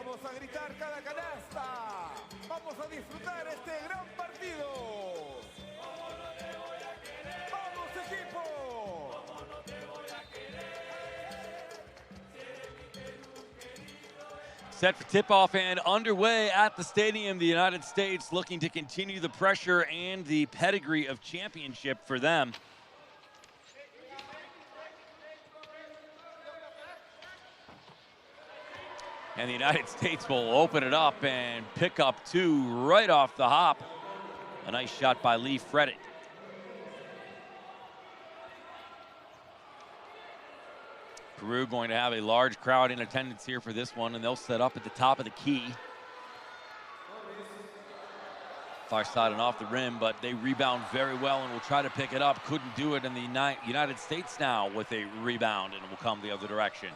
Vamos a gritar cada canasta. Vamos a disfrutar este gran partido. ¿Cómo no te voy a querer? ¡Vamos, equipo! ¿Cómo no te voy a querer? Si eres mi Perú querido. Set for tip-off and underway at the stadium. The United States looking to continue the pressure and the pedigree of championship for them. And the United States will open it up and pick up two right off the hop. A nice shot by Lee Fredit. Peru going to have a large crowd in attendance here for this one, and they'll set up at the top of the key. Far side and off the rim, but they rebound very well and will try to pick it up. Couldn't do it, and the United States now with a rebound, and it will come the other direction.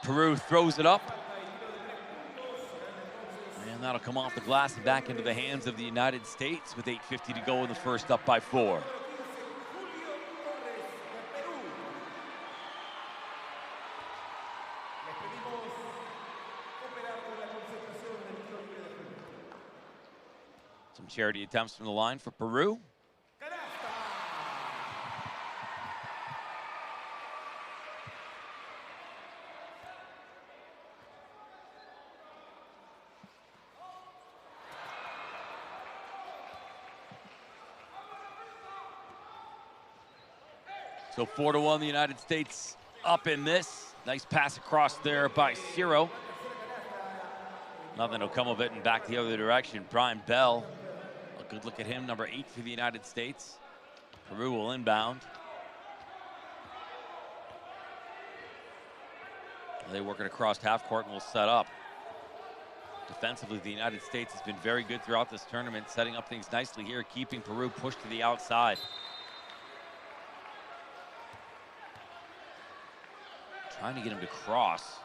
Peru throws it up. And that'll come off the glass and back into the hands of the United States with 8:50 to go in the first, up by 4. Some charity attempts from the line for Peru. So 4-1, the United States up in this. Nice pass across there by Ciro. Nothing will come of it, and back the other direction. Brian Bell, a good look at him, number 8 for the United States. Peru will inbound. They working across half court and will set up. Defensively, the United States has been very good throughout this tournament, setting up things nicely here, keeping Peru pushed to the outside. Trying to get him to cross.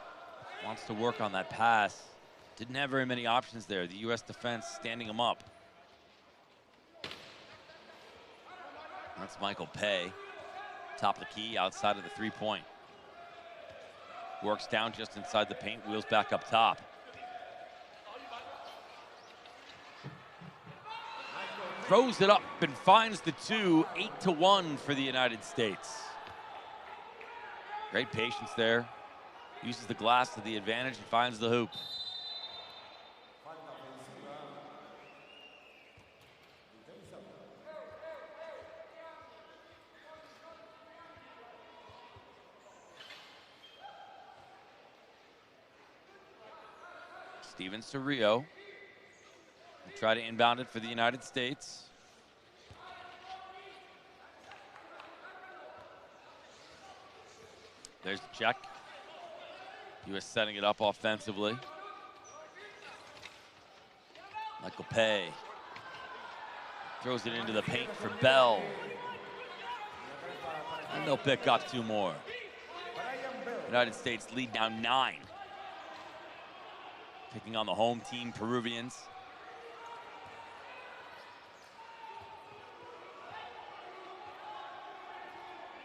Wants to work on that pass. Didn't have very many options there. The U.S. defense standing him up. That's Michael Pay. Top of the key, outside of the three-point. Works down just inside the paint, wheels back up top. Throws it up and finds the two. 8-1 for the United States. Great patience there. Uses the glass to the advantage and finds the hoop. Steven Cerrillo will try to inbound it for the United States. There's the check. U.S. setting it up offensively. Michael Pay throws it into the paint for Bell. And they'll pick up two more. United States lead now 9. Picking on the home team, Peruvians.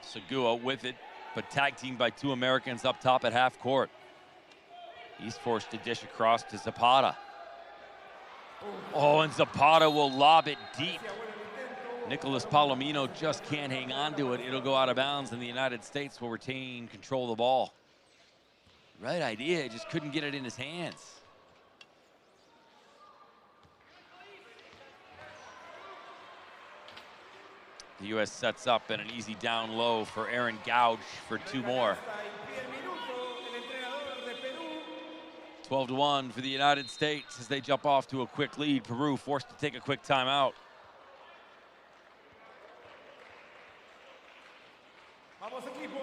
Segua with it, but tag teamed by 2 Americans up top at half court. He's forced to dish across to Zapata. Oh, and Zapata will lob it deep. Nicholas Palomino just can't hang on to it. It'll go out of bounds, and the United States will retain control of the ball. Right idea, just couldn't get it in his hands. The U.S. sets up and an easy down low for Aaron Gouge for 2 more. 12-1 for the United States as they jump off to a quick lead. Peru forced to take a quick timeout. Vamos equipo,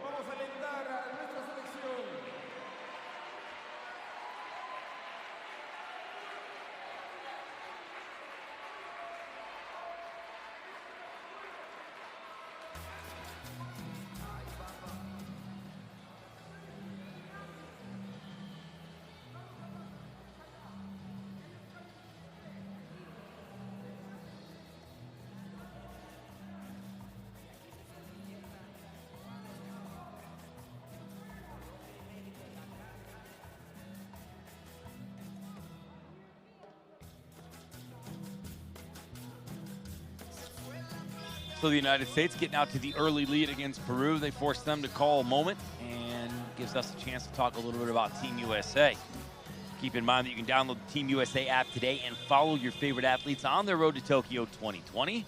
vamos a alentar a nuestra selección. So the United States getting out to the early lead against Peru. They forced them to call a moment and gives us a chance to talk a little bit about Team USA. Keep in mind that you can download the Team USA app today and follow your favorite athletes on their road to Tokyo 2020,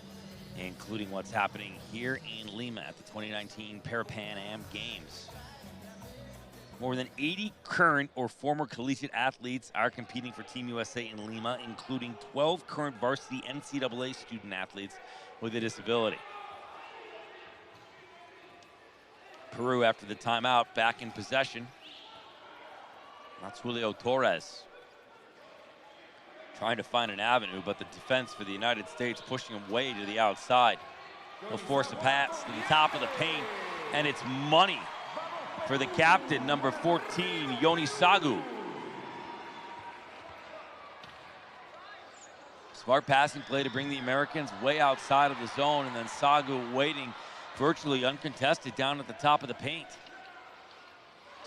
including what's happening here in Lima at the 2019 Parapan Am Games. More than 80 current or former collegiate athletes are competing for Team USA in Lima, including 12 current varsity NCAA student athletes with a disability. Peru, after the timeout, back in possession. That's Julio Torres trying to find an avenue, but the defense for the United States pushing him way to the outside. He'll force a pass to the top of the paint, and it's money for the captain, number 14, Yoni Sagu. Smart passing play to bring the Americans way outside of the zone, and then Sagu waiting virtually uncontested down at the top of the paint.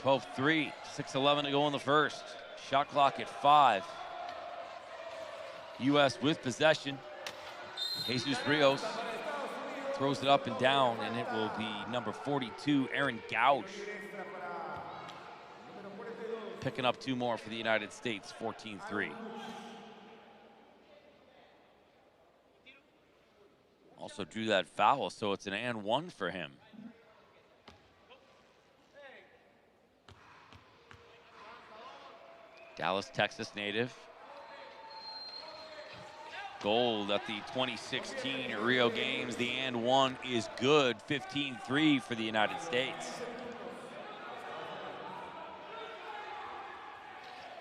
12-3, 6:11 to go in the first. Shot clock at 5. U.S. with possession. Jesus Rios throws it up and down, and it will be number 42, Aaron Gouge, picking up 2 more for the United States, 14-3. Also drew that foul, so it's an and 1 for him. Dallas, Texas native. Gold at the 2016 Rio Games. The and 1 is good. 15-3 for the United States.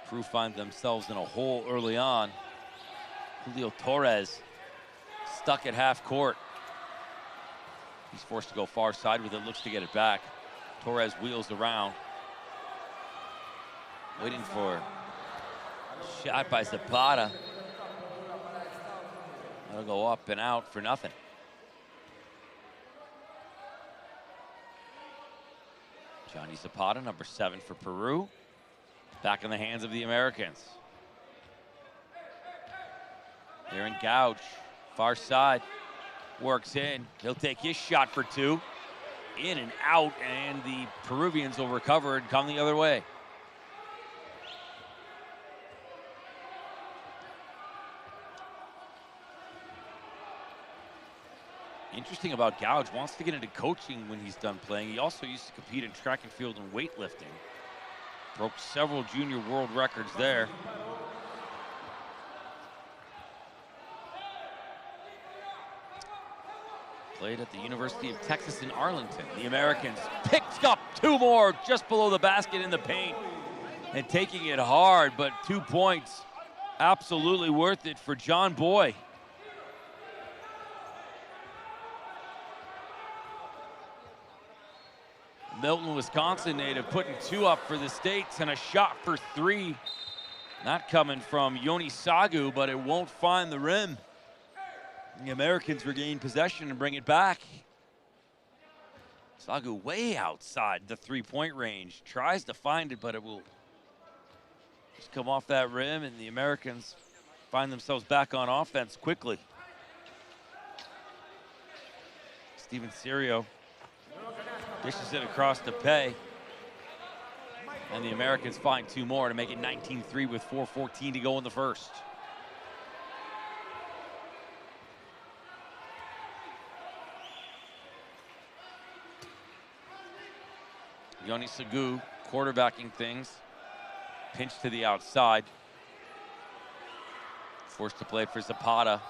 Peru find themselves in a hole early on. Julio Torres stuck at half court. He's forced to go far side with it, looks to get it back. Torres wheels around. Waiting for a shot by Zapata. That'll go up and out for nothing. Johnny Zapata, number 7 for Peru. Back in the hands of the Americans. Aaron Gouge, far side, works in. He'll take his shot for 2. In and out, and the Peruvians will recover and come the other way. Interesting about Gouge, wants to get into coaching when he's done playing. He also used to compete in track and field and weightlifting. Broke several junior world records there. Played at the University of Texas in Arlington. The Americans picked up 2 more just below the basket in the paint and taking it hard, but 2 points absolutely worth it for John Boy. Milton, Wisconsin native, putting 2 up for the States and a shot for 3. Not coming from Yoni Sagu, but it won't find the rim. The Americans regain possession and bring it back. Sagu way outside the 3-point range. Tries to find it, but it will just come off that rim, and the Americans find themselves back on offense quickly. Steven Serio dishes it across to Pay. And the Americans find 2 more to make it 19-3 with 4:14 to go in the first. Yoni Sagu quarterbacking things. Pinch to the outside. Forced to play for Zapata.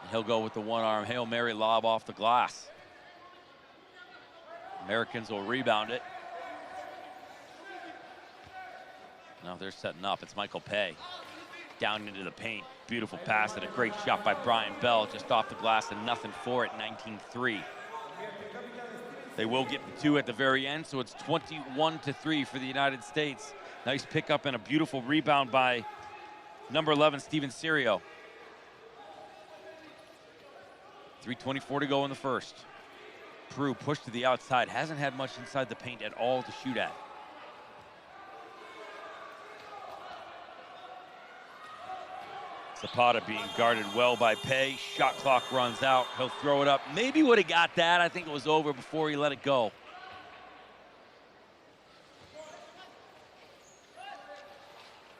And he'll go with the one-arm Hail Mary lob off the glass. Americans will rebound it. Now they're setting up. It's Michael Pay. Down into the paint. Beautiful pass and a great shot by Brian Bell. Just off the glass and nothing for it. 19-3. They will get the 2 at the very end, so it's 21-3 for the United States. Nice pickup and a beautiful rebound by number 11, Steven Serio. 3:24 to go in the first. Peru pushed to the outside. Hasn't had much inside the paint at all to shoot at. Zapata being guarded well by Pei. Shot clock runs out. He'll throw it up. Maybe would have got that. I think it was over before he let it go.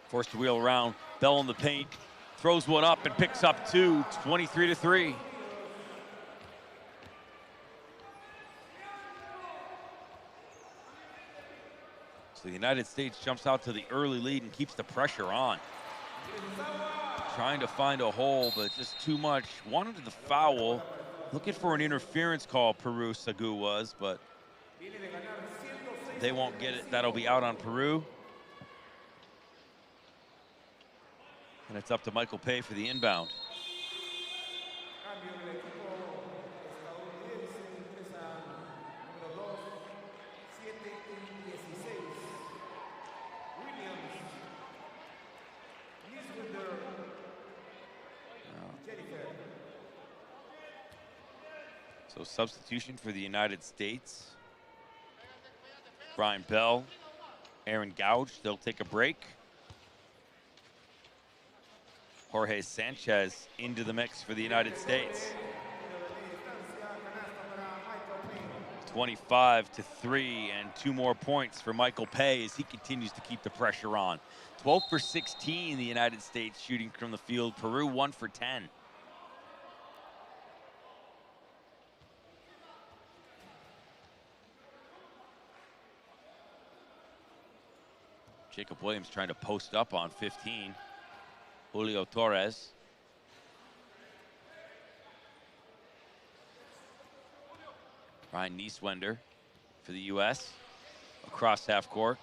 Forced to wheel around. Bell in the paint. Throws one up and picks up two. 23-3. So the United States jumps out to the early lead and keeps the pressure on. Trying to find a hole, but just too much. Wanted the foul. Looking for an interference call, Peru Sagu was, but they won't get it. That'll be out on Peru. And it's up to Michael Pei for the inbound. So substitution for the United States. Brian Bell, Aaron Gouge, they'll take a break. Jorge Sanchez into the mix for the United States. 25-3 and 2 more points for Michael Pei as he continues to keep the pressure on. 12 for 16, the United States shooting from the field. Peru 1 for 10. Jacob Williams trying to post up on 15. Julio Torres. Ryan Nieswender for the U.S. across half court.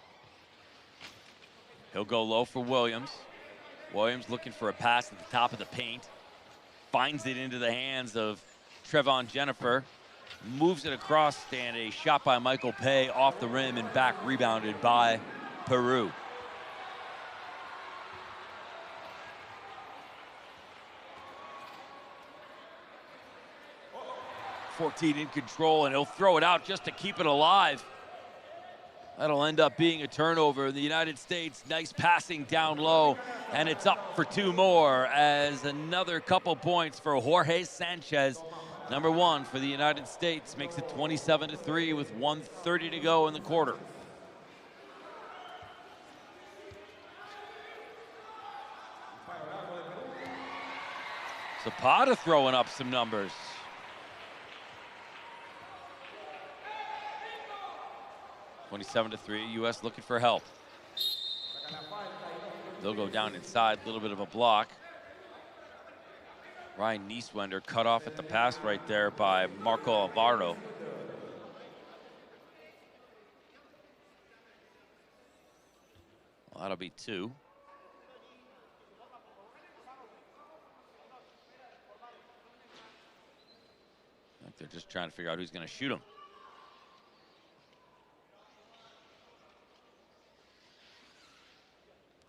He'll go low for Williams. Williams looking for a pass at the top of the paint. Finds it into the hands of Trevon Jennifer. Moves it across, and a shot by Michael Pei off the rim and back rebounded by Peru. 14 in control, and he'll throw it out just to keep it alive. That'll end up being a turnover. The United States, nice passing down low, and it's up for 2 more as another couple points for Jorge Sanchez. Number 1 for the United States makes it 27-3 with 1:30 to go in the quarter. Zapata throwing up some numbers. (27-3). U.S. looking for help. They'll go down inside. A little bit of a block. Ryan Nieswender cut off at the pass right there by Marco Alvaro. Well, that'll be 2. I think they're just trying to figure out who's going to shoot him.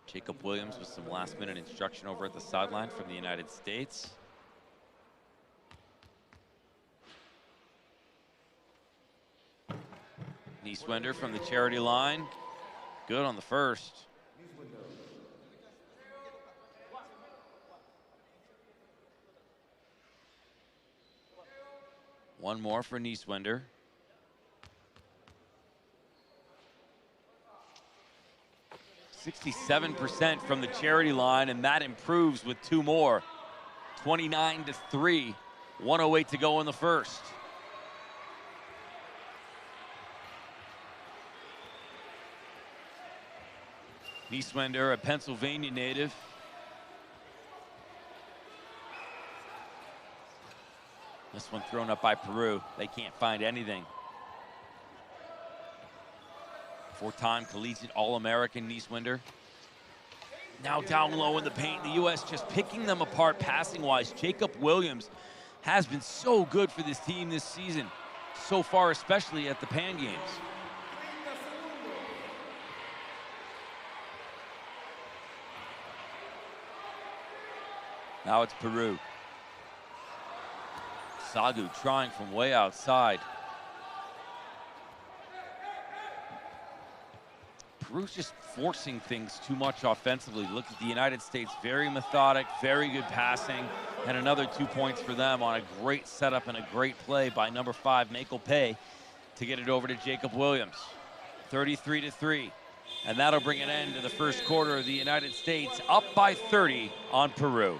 Jacob Williams with some last-minute instruction over at the sideline from the United States. Nieswender from the charity line. Good on the first. One more for Nieswender. 67% from the charity line, and that improves with 2 more. 29-3, 1:08 to go in the first. Nieswender, a Pennsylvania native. This one thrown up by Peru. They can't find anything. 4-time collegiate All-American Nieswender. Now down low in the paint. The U.S. just picking them apart passing-wise. Jacob Williams has been so good for this team this season, so far, especially at the Pan Games. Now it's Peru. Sagu trying from way outside. Peru's just forcing things too much offensively. Look at the United States, very methodic, very good passing, and another 2 points for them on a great setup and a great play by number 5, Michael Pay, to get it over to Jacob Williams. 33-3, and that'll bring an end to the first quarter of the United States, up by 30 on Peru.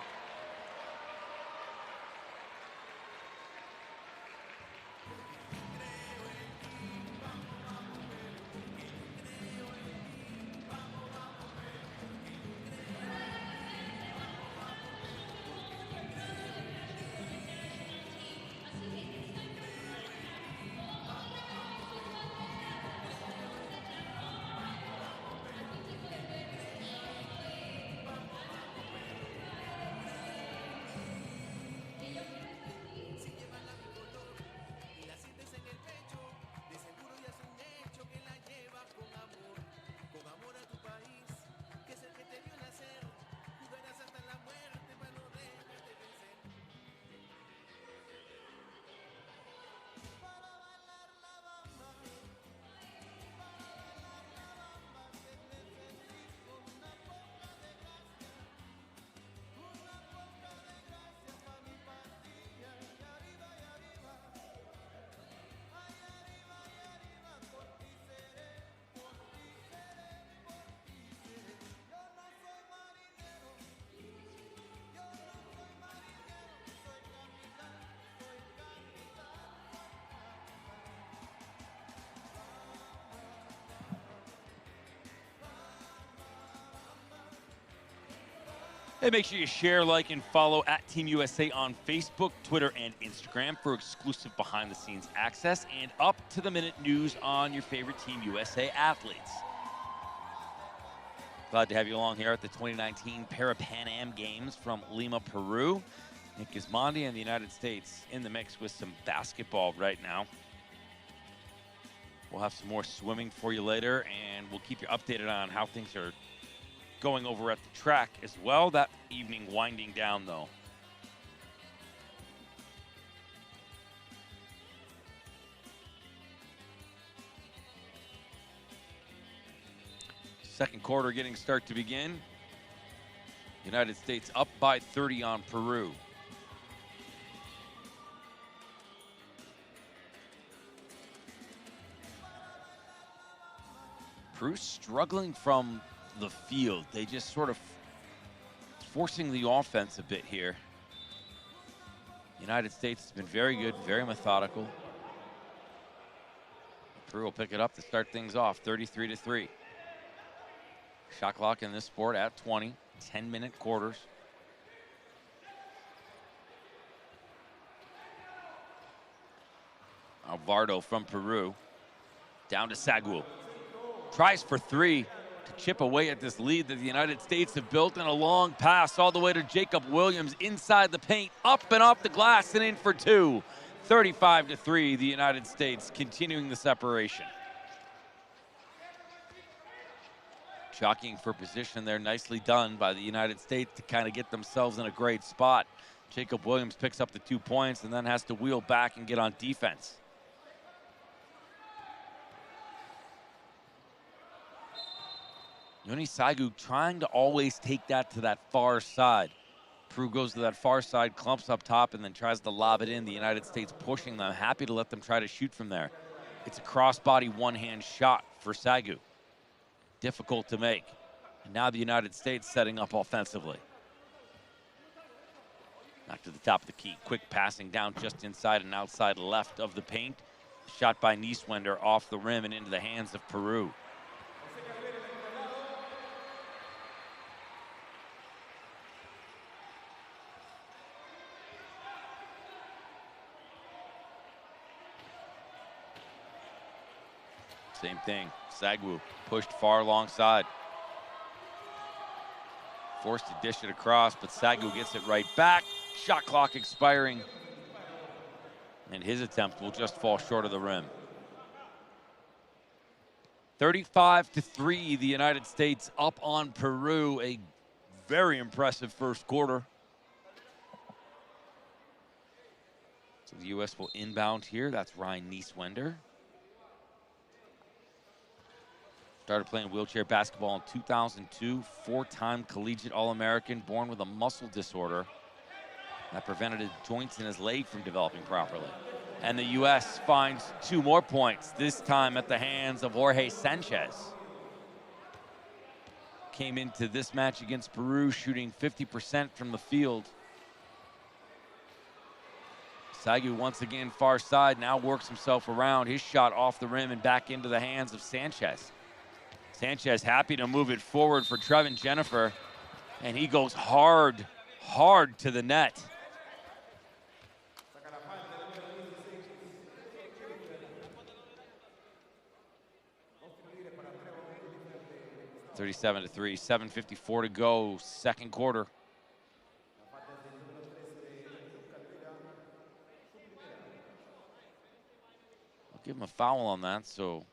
Hey, make sure you share, like, and follow at Team USA on Facebook, Twitter, and Instagram for exclusive behind-the-scenes access and up-to-the-minute news on your favorite Team USA athletes. Glad to have you along here at the 2019 Parapan Am Games from Lima, Peru. Nick Gismondi and the United States in the mix with some basketball right now. We'll have some more swimming for you later, and we'll keep you updated on how things are going over at the track as well. That evening winding down, though. Second quarter getting start to begin. United States up by 30 on Peru. Peru struggling from the field. They just sort of forcing the offense a bit here. United States has been very good, very methodical. Peru will pick it up to start things off, 33-3. Shot clock in this sport at 20, 10-minute quarters. Alvarado from Peru, down to Saguo. Tries for three to chip away at this lead that the United States have built, in a long pass all the way to Jacob Williams inside the paint, up and off the glass and in for two. 35-3, the United States continuing the separation. Jockeying for position there, nicely done by the United States to kind of get themselves in a great spot. Jacob Williams picks up the 2 points and then has to wheel back and get on defense. Yoni Sagu trying to always take that to that far side. Peru goes to that far side, clumps up top, and then tries to lob it in. The United States pushing them, happy to let them try to shoot from there. It's a crossbody one-hand shot for Sagu. Difficult to make. And now the United States setting up offensively. Knock to the top of the key. Quick passing down just inside and outside left of the paint. Shot by Nieswender off the rim and into the hands of Peru. Same thing. Sagu pushed far alongside. Forced to dish it across, but Sagu gets it right back. Shot clock expiring. And his attempt will just fall short of the rim. 35-3, the United States up on Peru. A very impressive first quarter. So the U.S. will inbound here. That's Ryan Nieswender. Started playing wheelchair basketball in 2002, four-time collegiate All-American, born with a muscle disorder that prevented his joints in his leg from developing properly. And the U.S. finds 2 more points, this time at the hands of Jorge Sanchez. Came into this match against Peru shooting 50% from the field. Sagu once again far side, now works himself around. His shot off the rim and back into the hands of Sanchez. Sanchez happy to move it forward for Trevin Jennifer, and he goes hard to the net. (37-3), 7:54 to go, second quarter. I'll give him a foul on that, so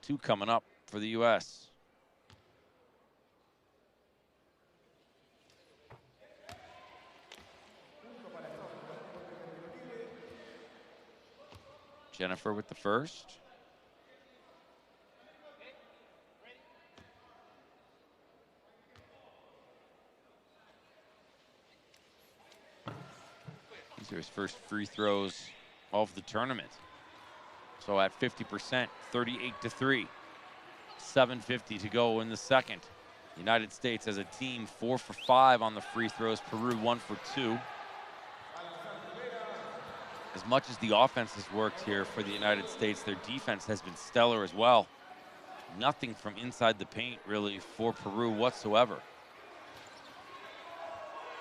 2 coming up for the U.S. Jennifer with the first. These are his first free throws of the tournament. So at 50%, 38-3. 7:50 to go in the second. The United States as a team 4 for 5 on the free throws. Peru 1 for 2. As much as the offense has worked here for the United States, their defense has been stellar as well. Nothing from inside the paint really for Peru whatsoever.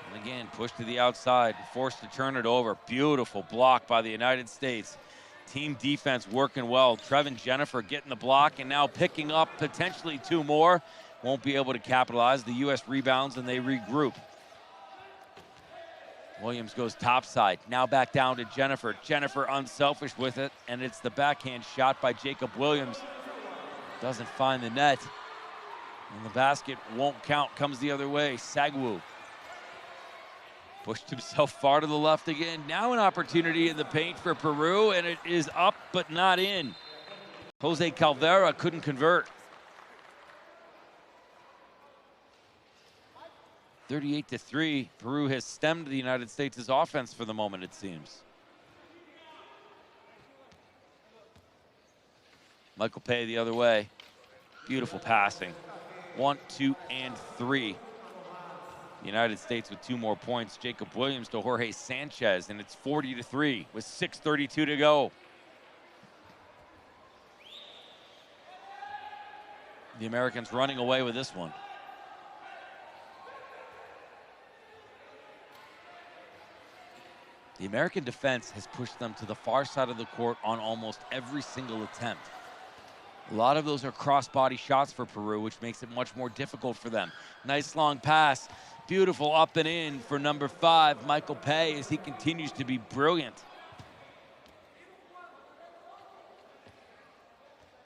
And again, pushed to the outside, forced to turn it over. Beautiful block by the United States. Team defense working well. Trevin Jennifer getting the block and now picking up potentially 2 more. Won't be able to capitalize. The U.S. rebounds and they regroup. Williams goes topside. Now back down to Jennifer. Jennifer unselfish with it, and it's the backhand shot by Jacob Williams. Doesn't find the net. And the basket won't count. Comes the other way. Sagwu pushed himself far to the left again. Now an opportunity in the paint for Peru, and it is up but not in. Jose Calvera couldn't convert. 38-3. Peru has stemmed the United States' offense for the moment, it seems. Michael Pay the other way. Beautiful passing. 1, 2, and 3. The United States with 2 more points. Jacob Williams to Jorge Sanchez, and it's 40-3 with 6:32 to go. The Americans running away with this one. The American defense has pushed them to the far side of the court on almost every single attempt. A lot of those are cross-body shots for Peru, which makes it much more difficult for them. Nice long pass. Beautiful up and in for number 5, Michael Pay, as he continues to be brilliant.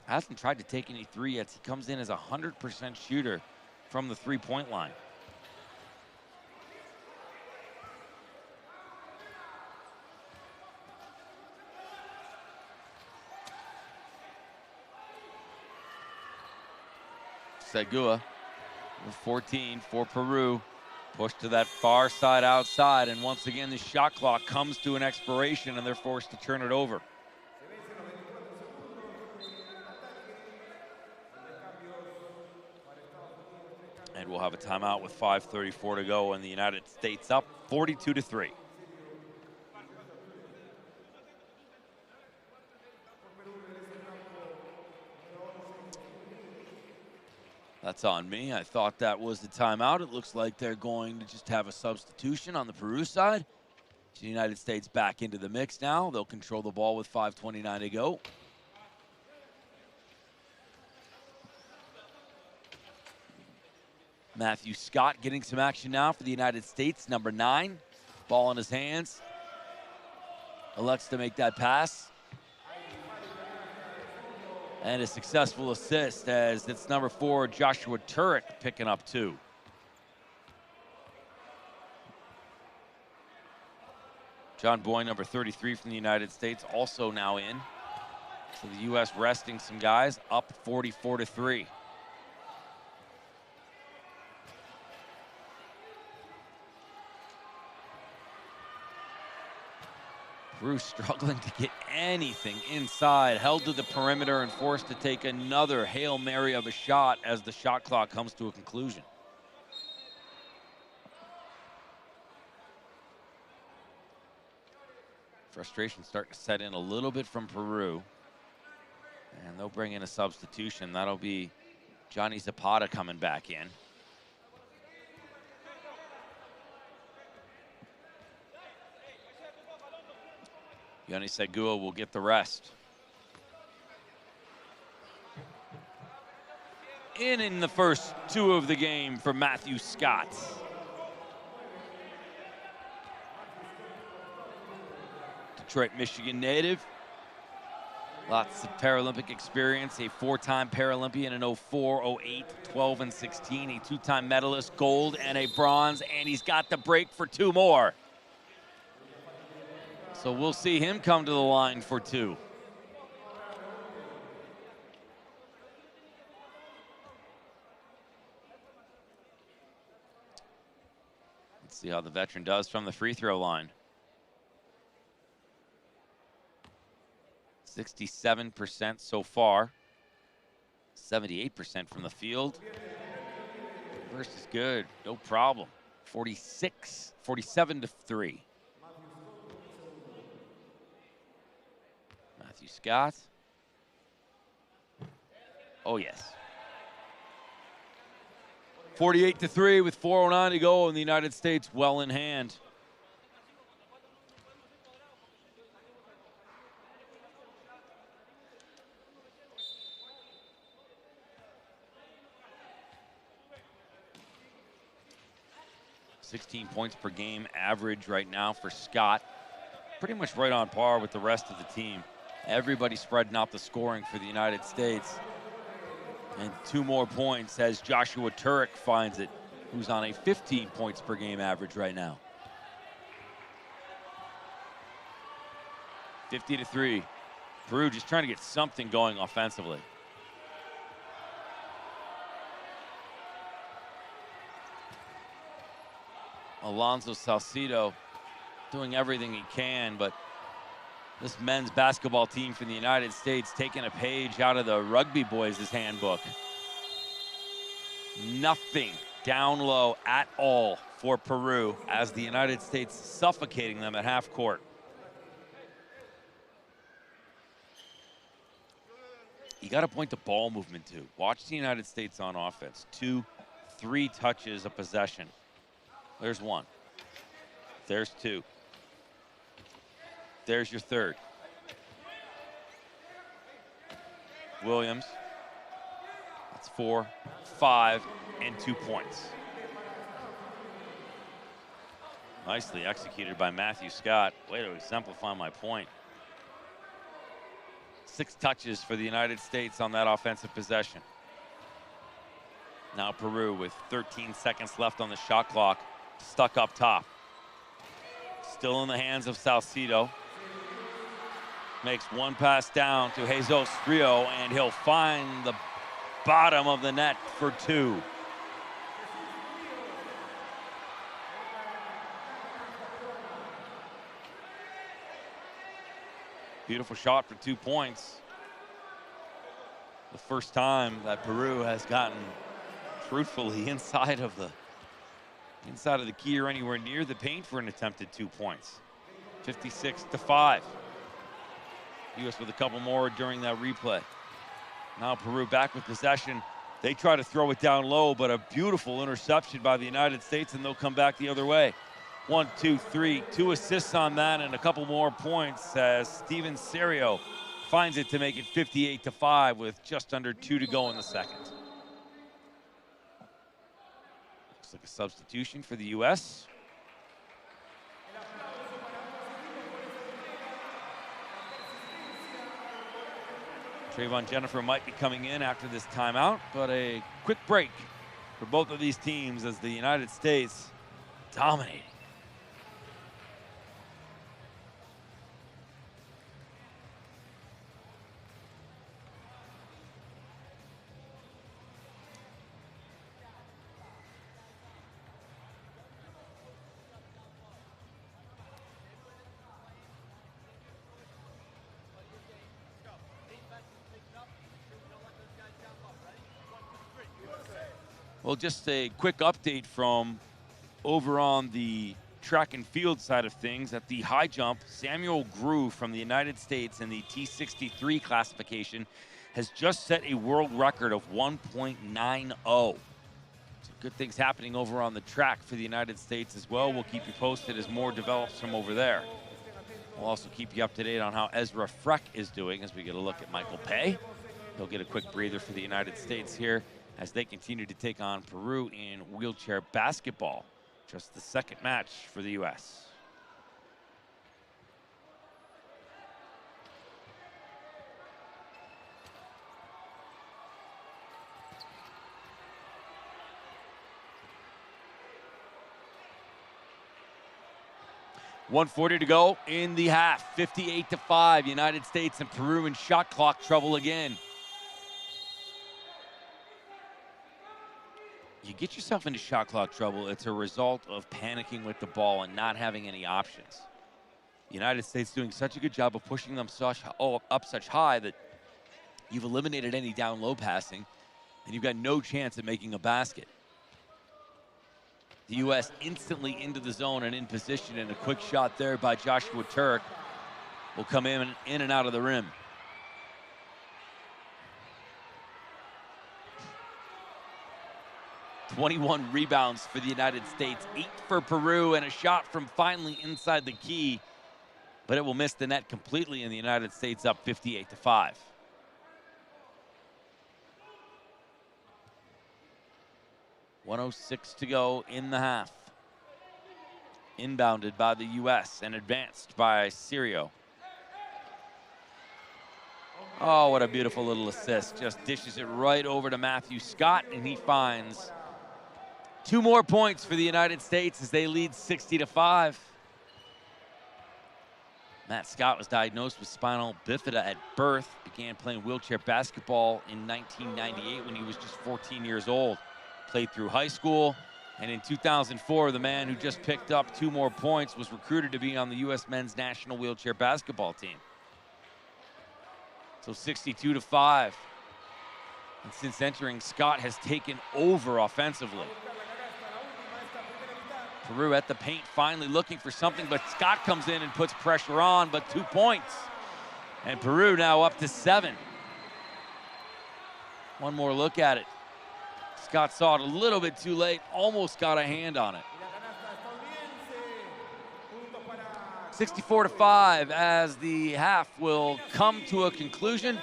Hasn't tried to take any 3 yet. He comes in as a 100% shooter from the 3-point line. Segua with 14 for Peru. Pushed to that far side outside, and once again the shot clock comes to an expiration and they're forced to turn it over. And we'll have a timeout with 5:34 to go, and the United States up 42-3. That's on me. I thought that was the timeout. It looks like they're going to just have a substitution on the Peru side. The United States back into the mix now. They'll control the ball with 5:29 to go. Matthew Scott getting some action now for the United States, number 9. Ball in his hands. Elects to make that pass. And a successful assist, as it's number 4, Joshua Turek, picking up 2. John Boy, number 33 from the United States, also now in. So the U.S. resting some guys, up 44-3. Peru struggling to get anything inside, held to the perimeter and forced to take another Hail Mary of a shot as the shot clock comes to a conclusion. Frustration starting to set in a little bit from Peru. And they'll bring in a substitution. That'll be Johnny Zapata coming back in. Yoni Segua will get the rest. In the first two of the game for Matthew Scott. Detroit, Michigan native. Lots of Paralympic experience, a four-time Paralympian in 04, 08, 12, and 16, a two-time medalist, gold and a bronze, and he's got the break for two more. So we'll see him come to the line for two. Let's see how the veteran does from the free throw line. 67% so far, 78% from the field. First is good, no problem. 47 to 3. Matthew Scott. Oh yes. 48 to 3 with 4:09 to go, and the United States well in hand. .16 points per game average right now for Scott. Pretty much right on par with the rest of the team. Everybody spreading out the scoring for the United States. And 2 more points as Joshua Turek finds it, who's on a 15 points per game average right now. 50 to 3. Peru just trying to get something going offensively. Alonso Salcido doing everything he can, but this men's basketball team from the United States taking a page out of the rugby boys' handbook. Nothing down low at all for Peru as the United States suffocating them at half court. You got to point to ball movement too. Watch the United States on offense. 2, 3 touches a possession. There's 1. There's 2. There's your 3rd. Williams. That's 4, 5, and 2 points. Nicely executed by Matthew Scott. Way to exemplify my point. 6 touches for the United States on that offensive possession. Now Peru with 13 seconds left on the shot clock. Stuck up top. Still in the hands of Salcido. Makes 1 pass down to Jesus Rio, and he'll find the bottom of the net for 2. Beautiful shot for 2 points. The first time that Peru has gotten truthfully inside of the key or anywhere near the paint for an attempted 2 points. 56 to 5. U.S. with a couple more during that replay. Now Peru back with possession. They try to throw it down low, but a beautiful interception by the United States, and they'll come back the other way. 1, 2, 3, 2 assists on that, and a couple more points as Steven Serio finds it to make it 58 to 5 with just under 2 to go in the second. Looks like a substitution for the U.S. Trayvon Jennifer might be coming in after this timeout, but a quick break for both of these teams as the United States dominating. Well, just a quick update from over on the track and field side of things. At the high jump, Samuel Grew from the United States in the T63 classification has just set a world record of 1.90. So good things happening over on the track for the United States as well. We'll keep you posted as more develops from over there. We'll also keep you up to date on how Ezra Freck is doing as we get a look at Michael Pay. He'll get a quick breather for the United States here as they continue to take on Peru in wheelchair basketball. Just the second match for the U.S. .140 to go in the half. 58-5. United States and Peru in shot clock trouble again. You get yourself into shot clock trouble, it's a result of panicking with the ball and not having any options. The United States doing such a good job of pushing them up such high that you've eliminated any down low passing and you've got no chance at making a basket. The U.S. instantly into the zone and in position, and a quick shot there by Joshua Turk will come in and out of the rim. .21 rebounds for the United States, 8 for Peru, and a shot from finally inside the key, but it will miss the net completely, and the United States up 58-5. .106 to go in the half. Inbounded by the U.S. and advanced by Sirio. Oh, what a beautiful little assist. Just dishes it right over to Matthew Scott, and he finds 2 more points for the United States as they lead 60-5. Matt Scott was diagnosed with spinal bifida at birth, began playing wheelchair basketball in 1998 when he was just 14 years old. Played through high school, and in 2004, the man who just picked up 2 more points was recruited to be on the U.S. men's national wheelchair basketball team. So 62-5. And since entering, Scott has taken over offensively. Peru at the paint, finally looking for something, but Scott comes in and puts pressure on, but 2 points. And Peru now up to 7. One more look at it. Scott saw it a little bit too late, almost got a hand on it. 64-5 as the half will come to a conclusion.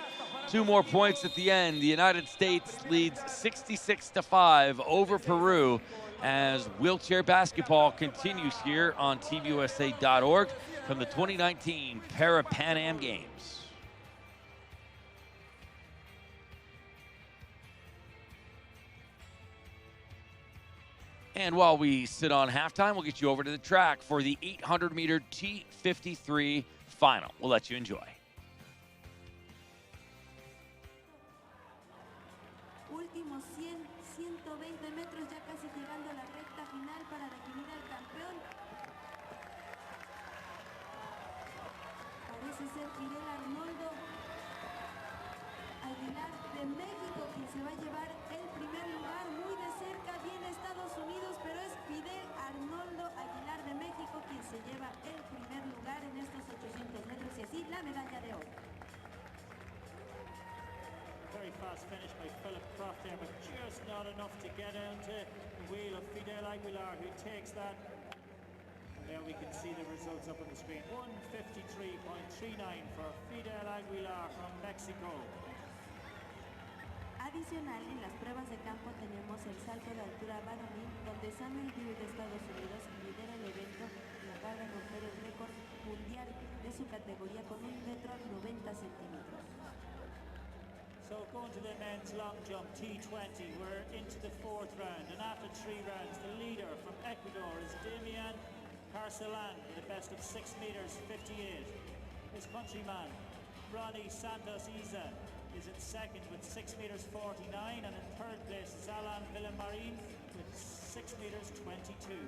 2 more points at the end. The United States leads 66-5 over Peru as wheelchair basketball continues here on TVUSA.org from the 2019 Parapan Am Games. And while we sit on halftime, we'll get you over to the track for the 800-meter T53 Final. We'll let you enjoy. Últimos 100, 120 metros, ya casi llegando a la recta final para definir al campeón. Parece ser Fidel Arnoldo Aguilar de México quien se va a llevar el primer lugar. Muy de cerca viene Estados Unidos, pero es Fidel Arnoldo Aguilar de México quien se lleva el primer lugar en estos 800 metros y así la medalla de oro. Very fast finish by Philip Croft there, but just not enough to get onto the wheel of Fidel Aguilar, who takes that. And there we can see the results up on the screen. 1:53.39 for Fidel Aguilar from Mexico. Adicional, en las pruebas de campo tenemos el salto de altura varonil, donde Samuel Grew de Estados Unidos lidera el evento y acaba de romper el récord mundial de su categoría con 1,90 m. So going to the men's long jump T20, we're into the 4th round, and after 3 rounds, the leader from Ecuador is Damian Carcelan with a best of 6 meters 58. His countryman, Ronnie Santos Isa, is in second with 6 meters 49, and in 3rd place is Alan Villamarin with 6 meters 22.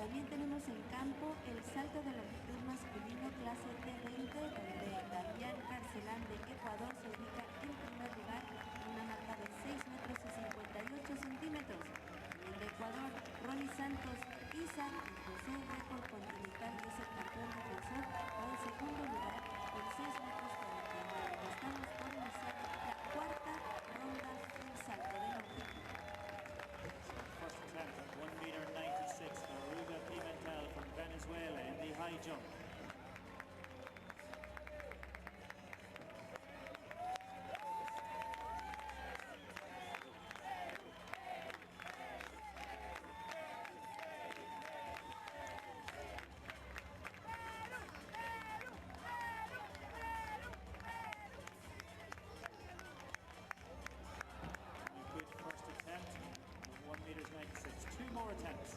También tenemos en campo el salto de longitud masculino clase T20, donde Damián Carcelán de Ecuador se ubica en primer lugar con una marca de 6 metros y 58 centímetros. Y el de Ecuador, Ronnie Santos Isa, que posee el récord continental y es el campeón defensor, va en segundo lugar con 6 metros 49. Estamos por iniciar la cuarta ronda del salto de longitud. First attempt at 1 meter 96 for Klemenz from Venezuela in the high jump. Good first attempt, 1 meter 96. 2 more attempts.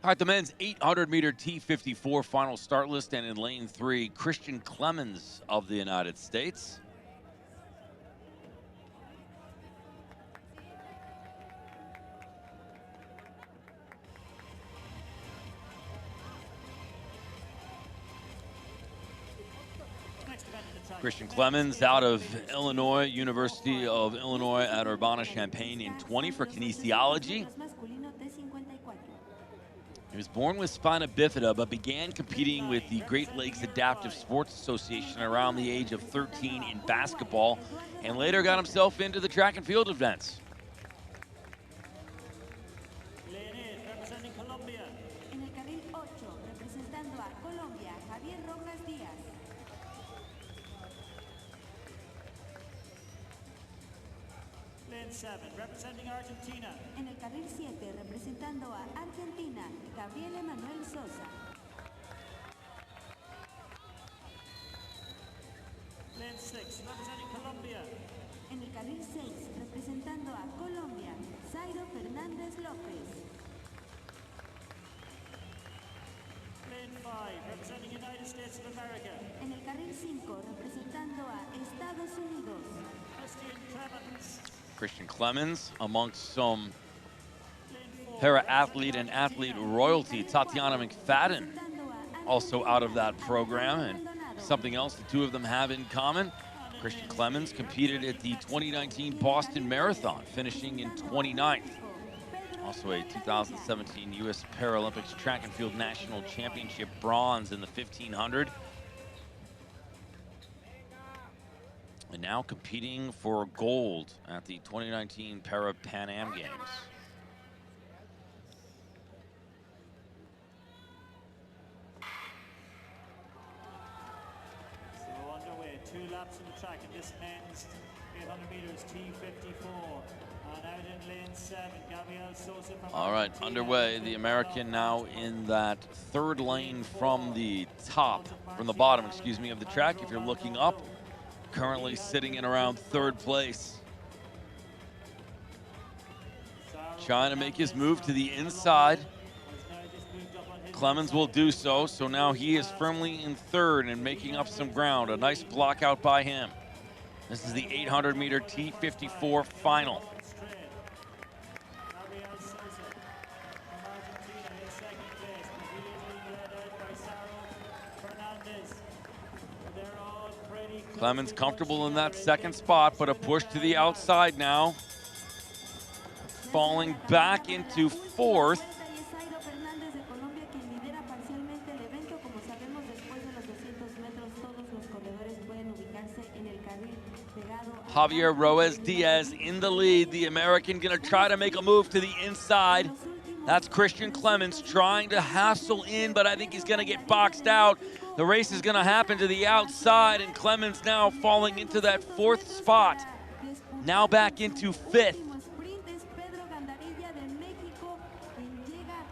All right, the men's 800-meter T54 final start list, and in lane 3, Christian Klemenz of the United States. Next event in the track. Christian Klemenz out of Illinois, University of Illinois at Urbana-Champaign in 20 for kinesiology. Masculino T54. He was born with spina bifida, but began competing with the Great Lakes Adaptive Sports Association around the age of 13 in basketball, and later got himself into the track and field events. Lane 8 representing Colombia. En el carril 8, representando a Colombia, Javier Rojas Díaz. Lane 7 representing Argentina. En el carril 7, representando a Argentina, Gabriel Emanuel Sosa. Lane 6 representing Colombia. En el carril 6, representando a Colombia, Zairo Fernández López. Lane 5 representing United States of America. En el carril 5, representando a Estados Unidos. Klemenz. Christian Klemenz amongst some Lane 4 para-athlete and athlete royalty. Tatiana McFadden Representando a also out of that program, and something else the two of them have in common. Christian Klemenz competed at the 2019 Boston Marathon, finishing in 29th. Also a 2017 U.S. Paralympics Track and Field National Championship bronze in the 1500. And now competing for gold at the 2019 Parapan American Games. So underway, 2 laps in the track in this men's 800 meters T54. And out in lane 7, Gabriel Sosa from All right, Argentina. underway. The American now in that third lane from the bottom, excuse me, of the track. If you're looking up, currently sitting in around third place. Trying to make his move to the inside. Klemenz will do so, so now he is firmly in third and making up some ground. A nice block out by him. This is the 800-meter T54 final. Gabriel Sosa from Argentina in second place. He is being led out by Zairo Fernandez. They're all pretty close Klemenz to comfortable one in that together. second spot, but a push to the outside now. Falling back into fourth. Y es Zairo Fernández de Colombia quien lidera parcialmente el evento. Como sabemos, después de los 200 metros, todos los corredores pueden ubicarse en el carril pegado a Javier Rojas Diaz in the lead. The American gonna try to make a move to the inside. That's Christian Klemenz trying to hassle in, but I think he's gonna get boxed out. The race is gonna happen to the outside, and Klemenz now falling into that fourth spot. Now back into fifth. Último sprint es Pedro Gandarilla de México, quien llega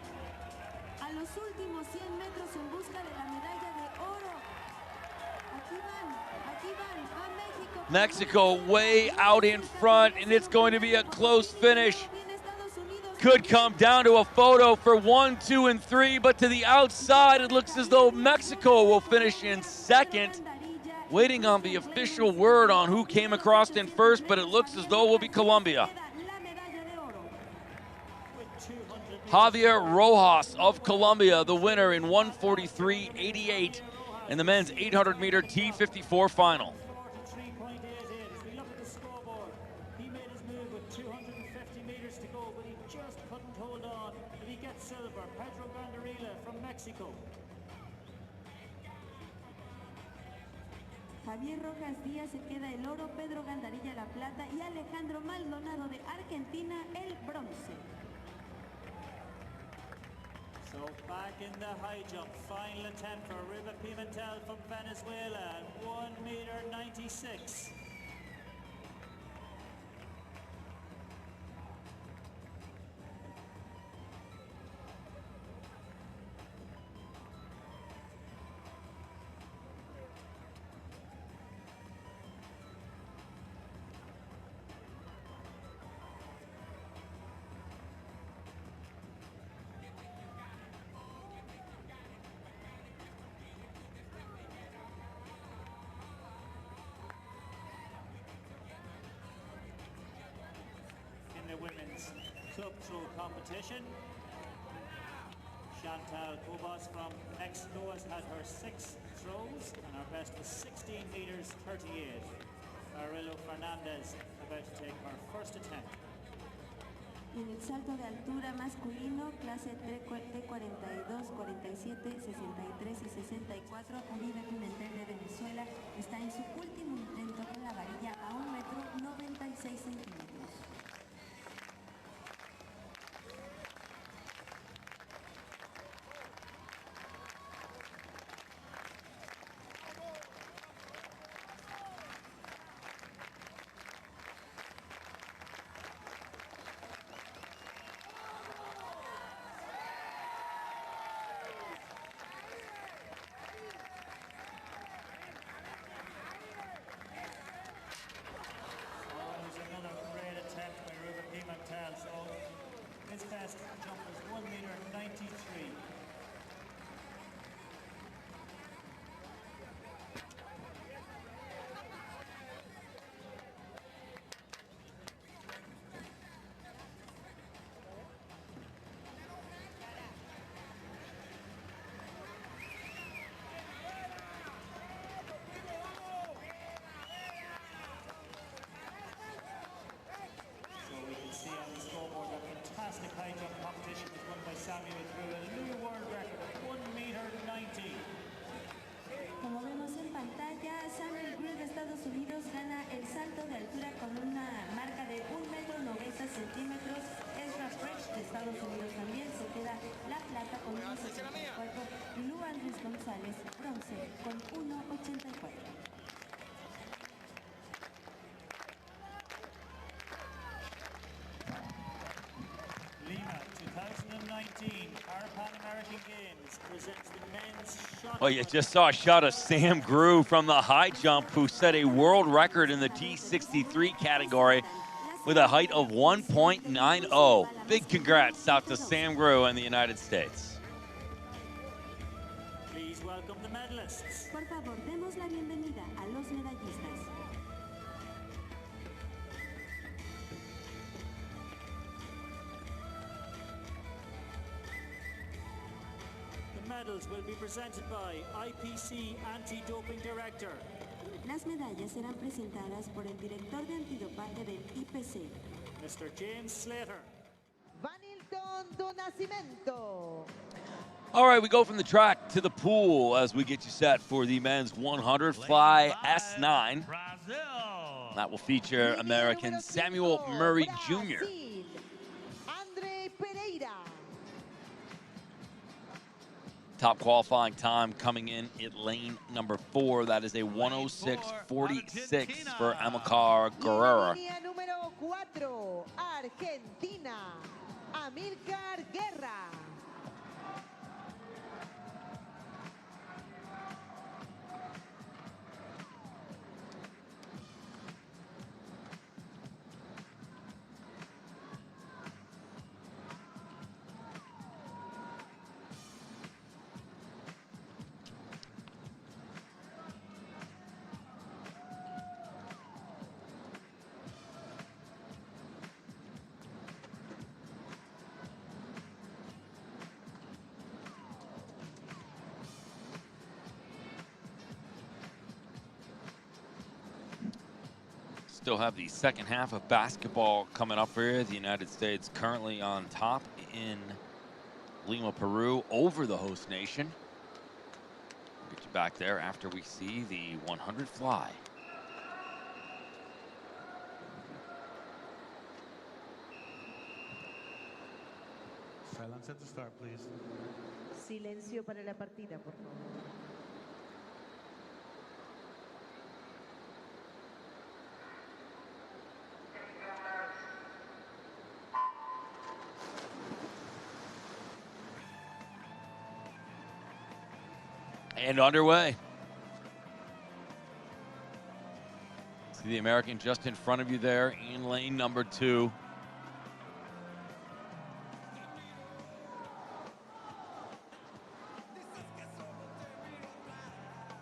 a los últimos 100 metros en busca de la medalla de oro. Aquí van, va México. Mexico way out in front, and it's going to be a close finish. Viene Estados Unidos. could come down to a photo for 1, 2, and 3, but to the outside, it looks as though Mexico will finish in second. Waiting on the official word on who came across in first, but it looks as though it will be Colombia. Javier Rojas of Colombia, the winner in 1:43.88 in the men's 800-meter T54 final. 43.88 as we look at the scoreboard. He made his move with 250 meters to go, but he just couldn't hold on. And he gets silver. Pedro Gandarilla from Mexico. Javier Rojas Díaz se queda el oro, Pedro Gandarilla la plata y Alejandro Maldonado de Argentina el bronce. So back in the high jump, final attempt for Riva Pimentel from Venezuela at 1:96. The women's club throw competition. Chantal Cobas from Mexico has had her 6 throws and her best was 16 meters 38. Aurelio Fernandez about to take her first attempt. En el salto de altura masculino, clase T42, 47, 63 y 64, Uribe Pimentel de Venezuela está en su último intento con la varilla a 1,96 m. His best jump was 1:93. High jump competition was won by Samuel through a new world record of 1:90. Como vemos en pantalla, Samuel Grew de Estados Unidos gana el salto de altura con una marca de 1,90 m. Ezra Fresh de Estados Unidos también se queda la plata con 1,64 y Lu Andrés González bronce con 1,84. Lima 2019 Parapan American Games presents the men's shot. Well, you just saw a shot of Sam Grew from the high jump, who set a world record in the T63 category with a height of 1.90. Big congrats out to Sam Grew and the United States. Please welcome the medalists. Por favor, demos la bienvenida a los medallistas. The medals will be presented by IPC Anti-Doping Director. Las medallas serán presentadas por el director de antidopaje del IPC, Mr. James Slater. Vanilton do Nascimento. All right, we go from the track to the pool as we get you set for the men's 100 fly S9. That will feature American Samuel Murray Jr. Andre Pereira. Top qualifying time coming in at lane number 4. That is a 106.46 for Amilcar Guerrero. Línea número 4, Argentina, Amilcar Guerra. still have the second half of basketball coming up here. The United States currently on top in Lima, Peru, over the host nation. We'll get you back there after we see the 100 fly. Silence at the start, please. Silencio para la partida, por favor. And underway. See the American just in front of you there in lane number 2.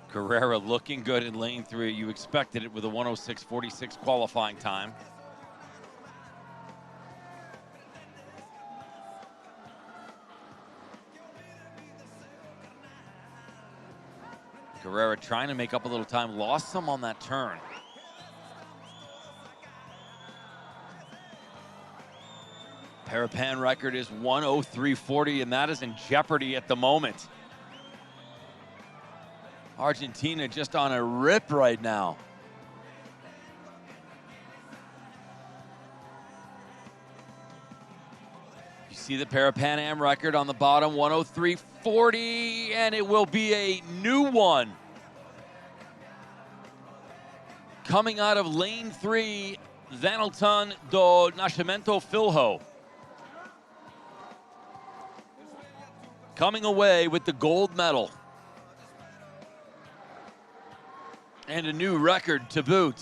Carrera looking good in lane 3. You expected it with a 106.46 qualifying time. Carrera trying to make up a little time, lost some on that turn. Parapan record is 103.40, and that is in jeopardy at the moment. Argentina just on a rip right now. You see the Parapan Am record on the bottom, 103.40, and it will be a new one. Coming out of lane 3, Vanilton do Nascimento Filho. Coming away with the gold medal. And a new record to boot.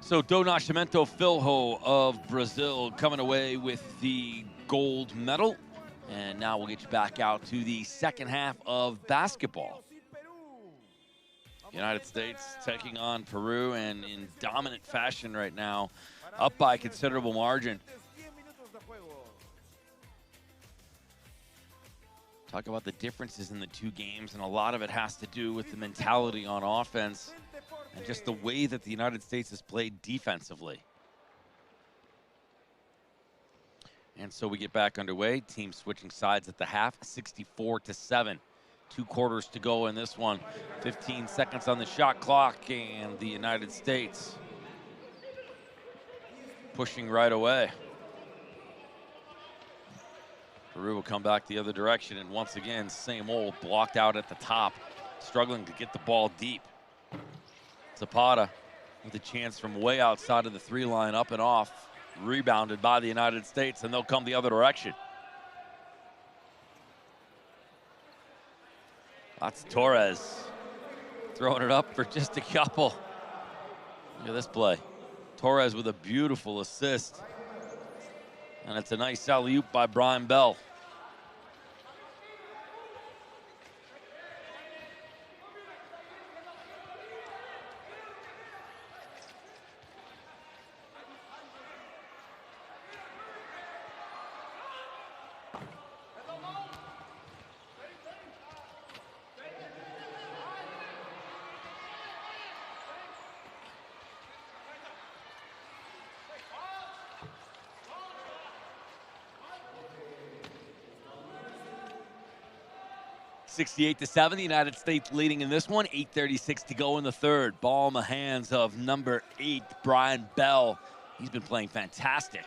So do Nascimento Filho of Brazil coming away with the gold medal. And now we'll get you back out to the second half of basketball. United States taking on Peru, and in dominant fashion right now, up by a considerable margin. Talk about the differences in the two games, and a lot of it has to do with the mentality on offense and just the way that the United States has played defensively. And so we get back underway. Team switching sides at the half, 64-7. 2 quarters to go in this one. 15 seconds on the shot clock, and the United States pushing right away. Peru will come back the other direction, and once again, same old, blocked out at the top, struggling to get the ball deep. Zapata with a chance from way outside of the 3 line, up and off, rebounded by the United States, and they'll come the other direction. That's Torres throwing it up for just a couple. Look at this play. Torres with a beautiful assist. And it's a nice alley-oop by Brian Bell. (68-7), the United States leading in this one. 8:36 to go in the third. Ball in the hands of number 8, Brian Bell. He's been playing fantastic.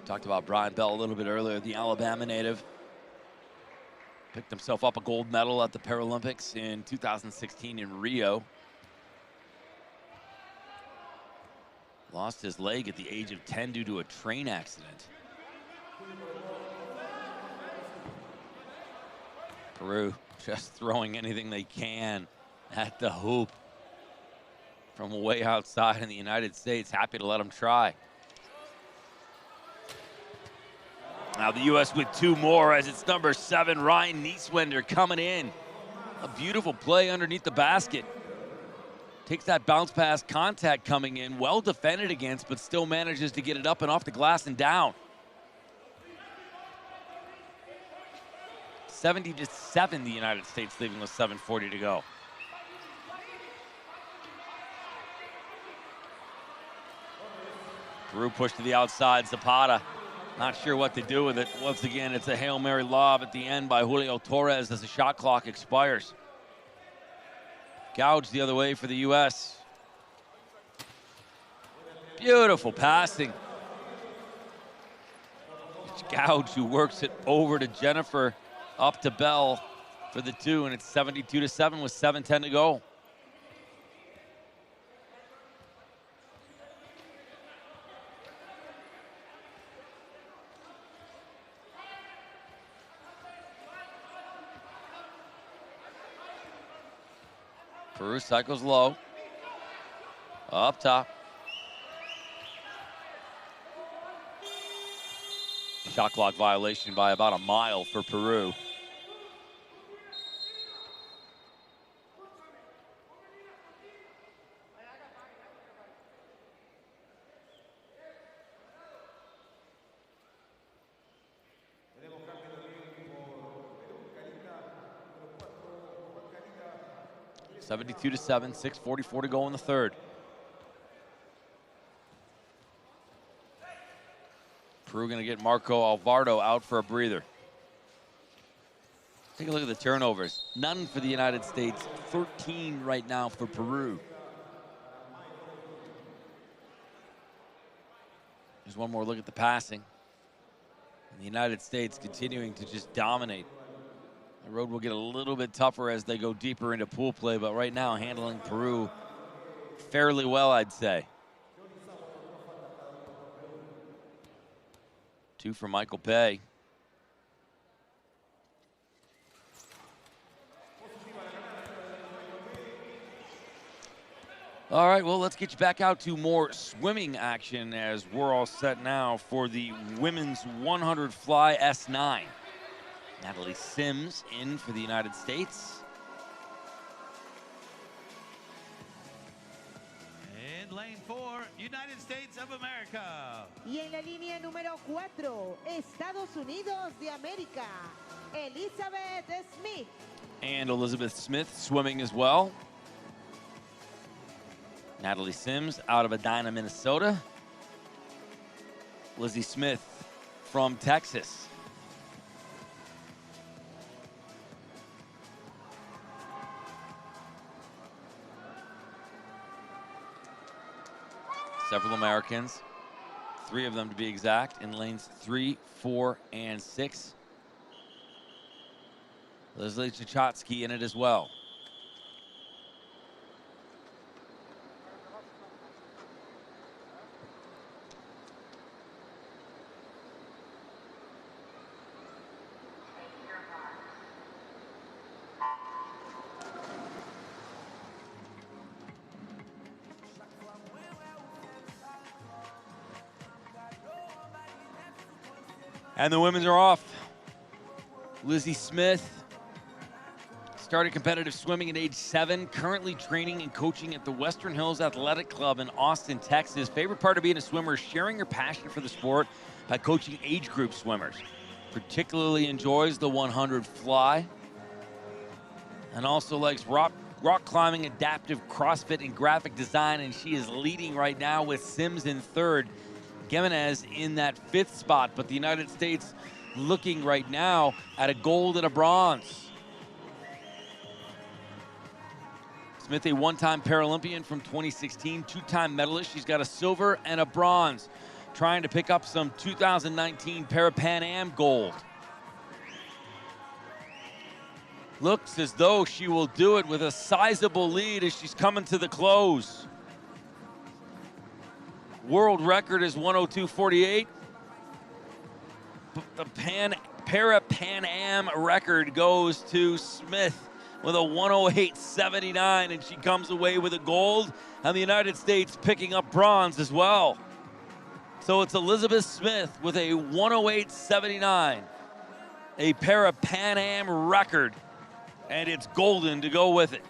Talked about Brian Bell a little bit earlier, the Alabama native. Picked himself up a gold medal at the Paralympics in 2016 in Rio. Lost his leg at the age of 10 due to a train accident. Peru just throwing anything they can at the hoop from way outside in the United States. Happy to let them try. Now the U.S. with two more as it's number 7, Ryan Nieswender coming in. A beautiful play underneath the basket. Takes that bounce pass, contact coming in, well defended against, but still manages to get it up and off the glass and down. 70-7, the United States leaving with 7:40 to go. Peru pushed to the outside, Zapata. Not sure what to do with it. Once again, it's a Hail Mary lob at the end by Julio Torres as the shot clock expires. Gouge the other way for the U.S. Beautiful passing. It's Gouge who works it over to Jennifer, up to Bell for the 2, and it's 72-7 with 7:10 to go. Peru cycles low. Up top. Shot clock violation by about a mile for Peru. – 72-7, 6:44 to go in the third. Peru going to get Marco Alvarado out for a breather. Take a look at the turnovers. None for the United States, 13 right now for Peru. There's one more look at the passing. And the United States continuing to just dominate. The road will get a little bit tougher as they go deeper into pool play, but right now handling Peru fairly well, I'd say. 2 for Michael Pay. All right, well, let's get you back out to more swimming action as we're all set now for the women's 100 fly S9. Natalie Sims in for the United States. In lane 4, United States of America. Y en la línea número 4, Estados Unidos de América, Elizabeth Smith. And Elizabeth Smith swimming as well. Natalie Sims out of Edina, Minnesota. Lizzie Smith from Texas. Several Americans, 3 of them to be exact, in lanes 3, 4, and 6. Leslie Chachotsky in it as well. And the women's are off. Lizzie Smith started competitive swimming at age 7, currently training and coaching at the Western Hills Athletic Club in Austin, Texas. Favorite part of being a swimmer is sharing your passion for the sport by coaching age group swimmers. Particularly enjoys the 100 fly and also likes rock climbing, adaptive CrossFit, and graphic design, and she is leading right now with Sims in 3rd. Gimenez in that 5th spot, but the United States looking right now at a gold and a bronze. Smith, a 1-time Paralympian from 2016, 2-time medalist. She's got a silver and a bronze, trying to pick up some 2019 Parapan Am gold. Looks as though she will do it with a sizable lead as she's coming to the close. World record is 102.48. The Parapan Am record goes to Smith with a 108.79, and she comes away with a gold, and the United States picking up bronze as well. So it's Elizabeth Smith with a 108.79, a Parapan Am record, and it's golden to go with it.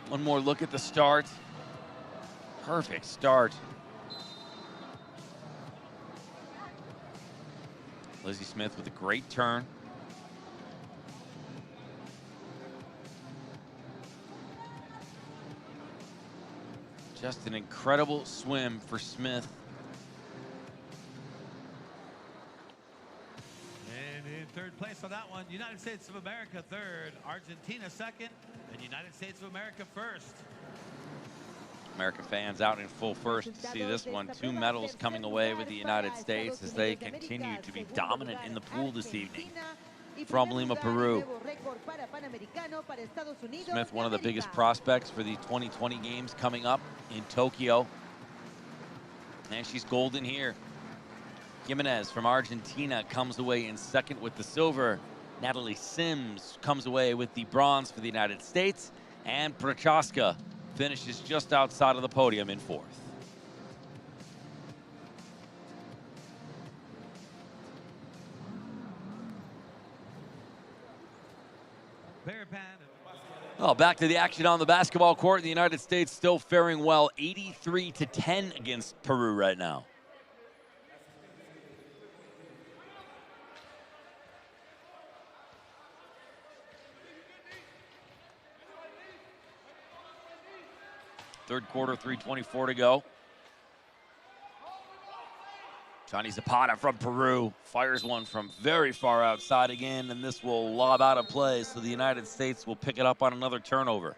One more look at the start. Perfect start. Lizzie Smith with a great turn. Just an incredible swim for Smith. And in third place on that one, United States of America third, Argentina second, and United States of America first. American fans out in full first to see this one. 2 medals coming away with the United States as they continue to be dominant in the pool this evening. From Lima, Peru. Smith, one of the biggest prospects for the 2020 games coming up in Tokyo. And she's golden here. Klemenz from Argentina comes away in second with the silver. Natalie Sims comes away with the bronze for the United States. And Prochaska finishes just outside of the podium in fourth. Well, back to the action on the basketball court. The United States still faring well, 83-10 against Peru right now. Third quarter, 3:24 to go. Johnny Zapata from Peru fires one from very far outside again, and this will lob out of play, so the United States will pick it up on another turnover.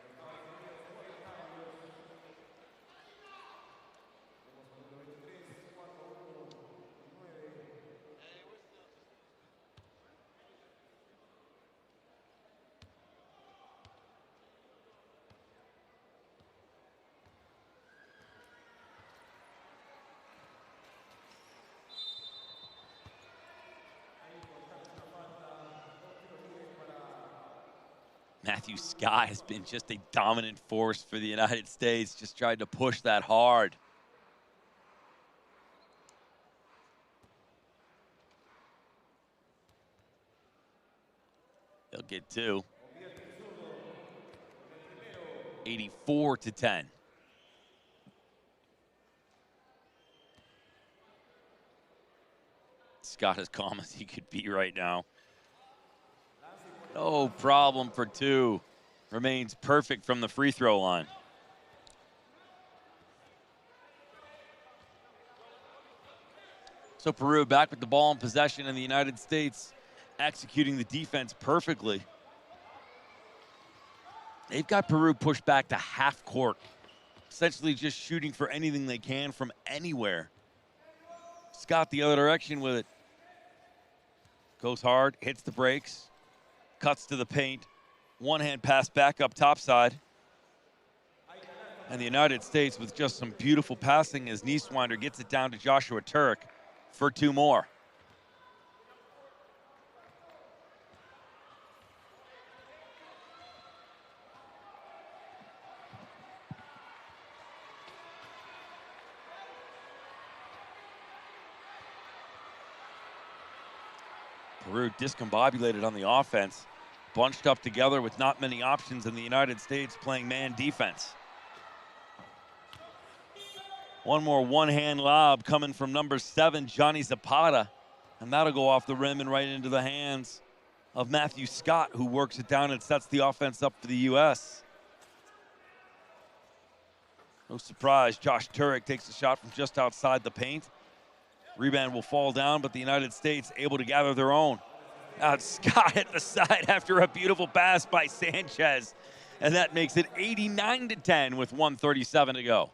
Matthew Scott has been just a dominant force for the United States, just tried to push that hard. They'll get 2. 84-10. Scott as calm as he could be right now. No problem for 2. Remains perfect from the free throw line. So Peru back with the ball in possession, and the United States executing the defense perfectly. They've got Peru pushed back to half court, essentially just shooting for anything they can from anywhere. Scott the other direction with it. Goes hard, hits the brakes. Cuts to the paint, one-hand pass back up topside. And the United States with just some beautiful passing as Nieswinder gets it down to Joshua Turk for 2 more. Peru discombobulated on the offense, bunched up together with not many options, in the United States playing man defense. One more one-hand lob coming from number 7, Johnny Zapata, and that'll go off the rim and right into the hands of Matthew Scott, who works it down and sets the offense up for the U.S. No surprise, Josh Turek takes a shot from just outside the paint. Rebound will fall down, but the United States able to gather their own. Now Scott at the side after a beautiful pass by Sanchez. And that makes it 89-10 with 1:37 to go.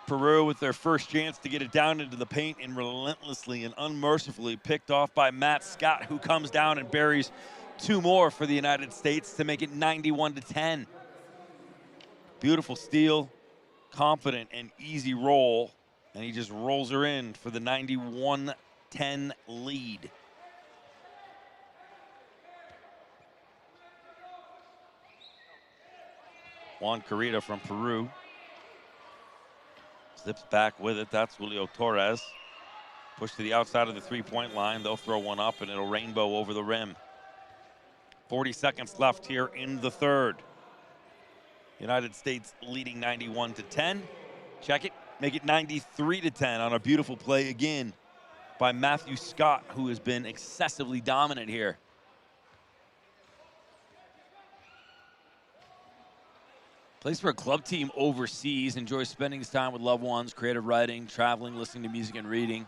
Peru with their first chance to get it down into the paint, and relentlessly and unmercifully picked off by Matt Scott, who comes down and buries two more for the United States to make it 91-10. Beautiful steal, confident and easy roll, and he just rolls her in for the 91-10 lead. Juan Carita from Peru. Zips back with it. That's Julio Torres. Push to the outside of the three-point line. They'll throw one up, and it'll rainbow over the rim. 40 seconds left here in the third. United States leading 91-10. Check it. Make it 93-10 on a beautiful play again by Matthew Scott, who has been excessively dominant here. Plays for a club team overseas, enjoys spending his time with loved ones, creative writing, traveling, listening to music, and reading.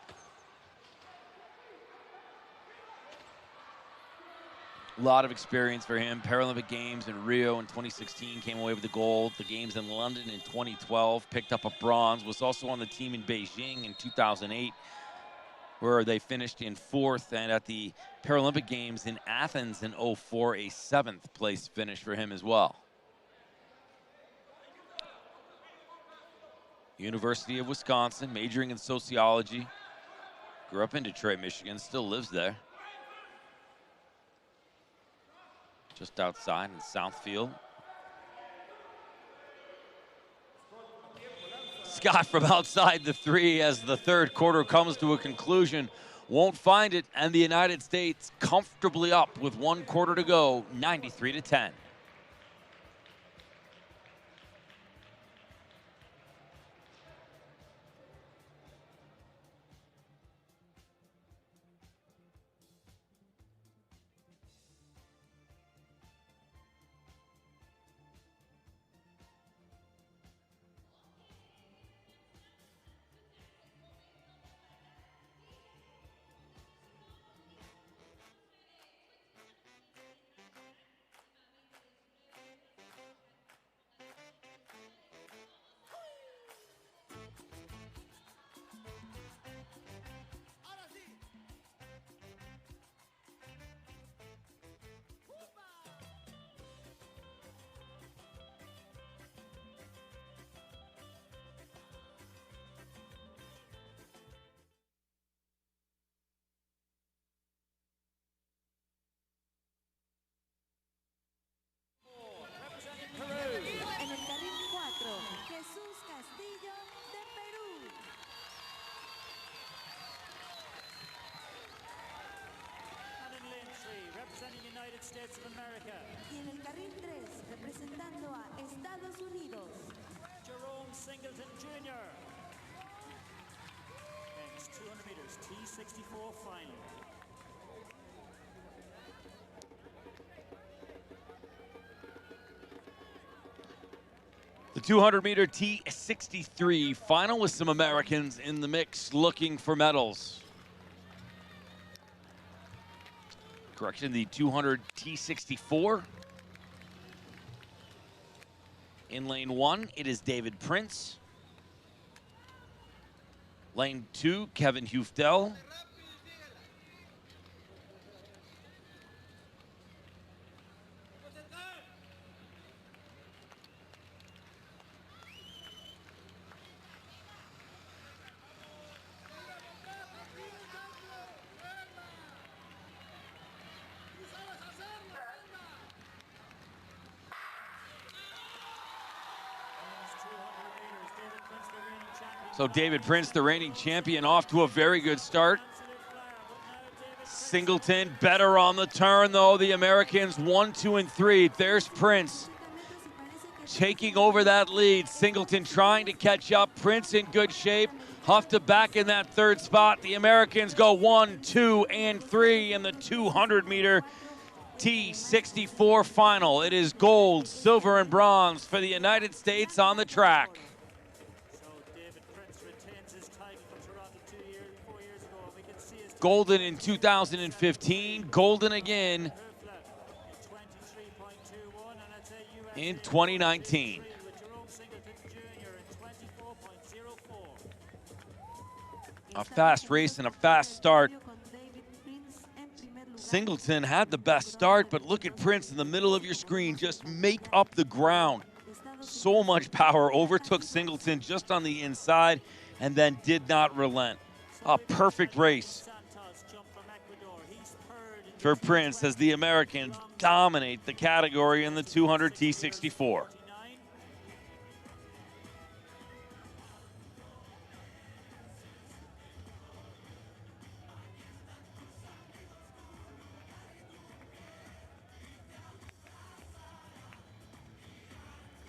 A lot of experience for him. Paralympic Games in Rio in 2016, came away with the gold. The Games in London in 2012, picked up a bronze. Was also on the team in Beijing in 2008, where they finished in 4th. And at the Paralympic Games in Athens in 2004, a 7th place finish for him as well. University of Wisconsin, majoring in sociology. Grew up in Detroit, Michigan, still lives there. Just outside in Southfield. Scott from outside the three as the third quarter comes to a conclusion. Won't find it, and the United States comfortably up with 1 quarter to go, 93-10. United States of America. Y en el carril 3, representando a Estados Unidos, Jerome Singleton Jr. Men's 200 meters, T54 Final. The 200-meter T63 final with some Americans in the mix looking for medals. Correction, the 200 T64. In lane 1, it is David Prince. Lane 2, Kevin Huftel. So David Prince, the reigning champion, off to a very good start. Singleton better on the turn, though. The Americans 1, 2, and 3. There's Prince taking over that lead. Singleton trying to catch up. Prince in good shape. Hufta back in that third spot. The Americans go 1, 2, and 3 in the 200-meter T64 final. It is gold, silver, and bronze for the United States on the track. Golden in 2015, golden again in 2019. A fast race and a fast start. Singleton had the best start, but look at Prince in the middle of your screen. Just make up the ground. So much power, overtook Singleton just on the inside and then did not relent. A perfect race for Prince as the Americans dominate the category in the 200 T64.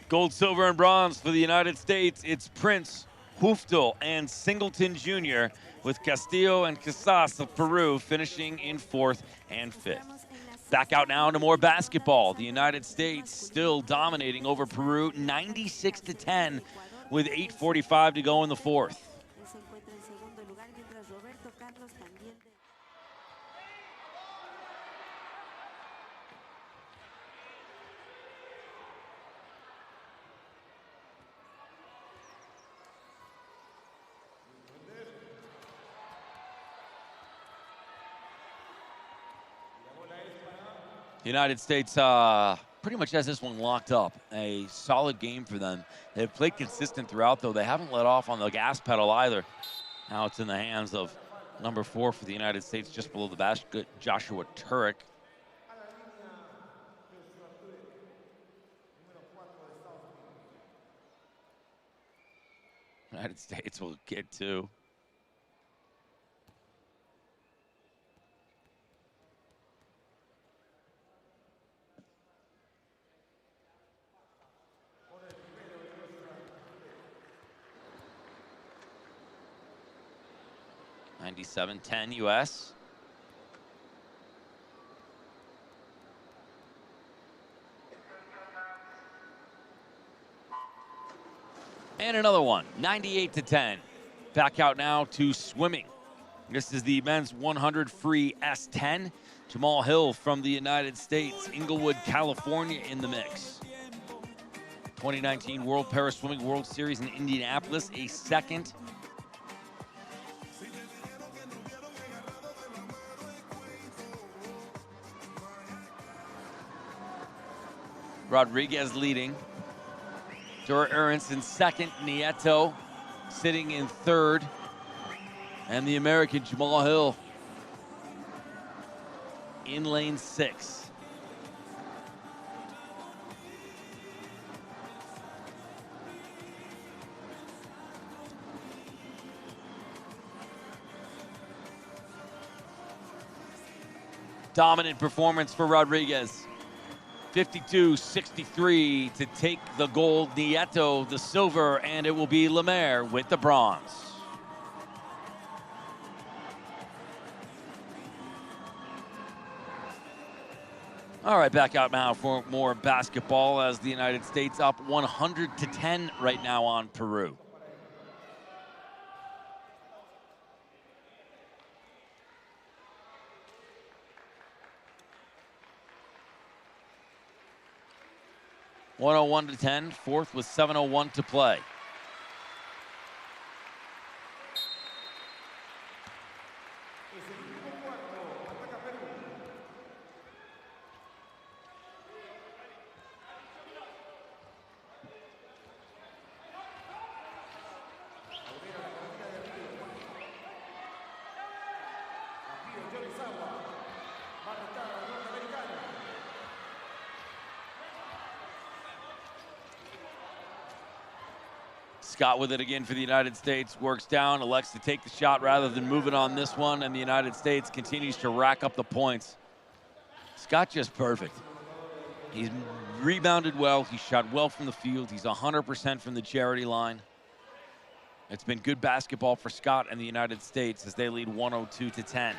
Gold, silver, and bronze for the United States. It's Prince, Huftel, and Singleton Jr., with Castillo and Casas of Peru finishing in 4th and 5th. Back out now to more basketball. The United States still dominating over Peru, 96-10, with 8:45 to go in the 4th. The United States pretty much has this one locked up. A solid game for them. They've played consistent throughout, though. They haven't let off on the gas pedal either. Now it's in the hands of number 4 for the United States, just below the basket, Joshua Turek. United States will get 2. $97-10 U.S. And another one, 98-10. Back out now to swimming. This is the men's 100 free S10. Jamal Hill from the United States, Inglewood, California in the mix. 2019 World Para Swimming World Series in Indianapolis, a second. Rodriguez leading. Dura Ernst in second. Nieto sitting in third. And the American Jamal Hill in lane 6. Dominant performance for Rodriguez. 52-63 to take the gold. Nieto the silver, and it will be Lemaire with the bronze. All right, back out now for more basketball as the United States up 100-10 right now on Peru. (101-10), 4th with 7:01 to play. Scott with it again for the United States, works down, elects to take the shot rather than move it on this one, and the United States continues to rack up the points. Scott just perfect. He's rebounded well, he shot well from the field, he's 100% from the charity line. It's been good basketball for Scott and the United States as they lead 102-10.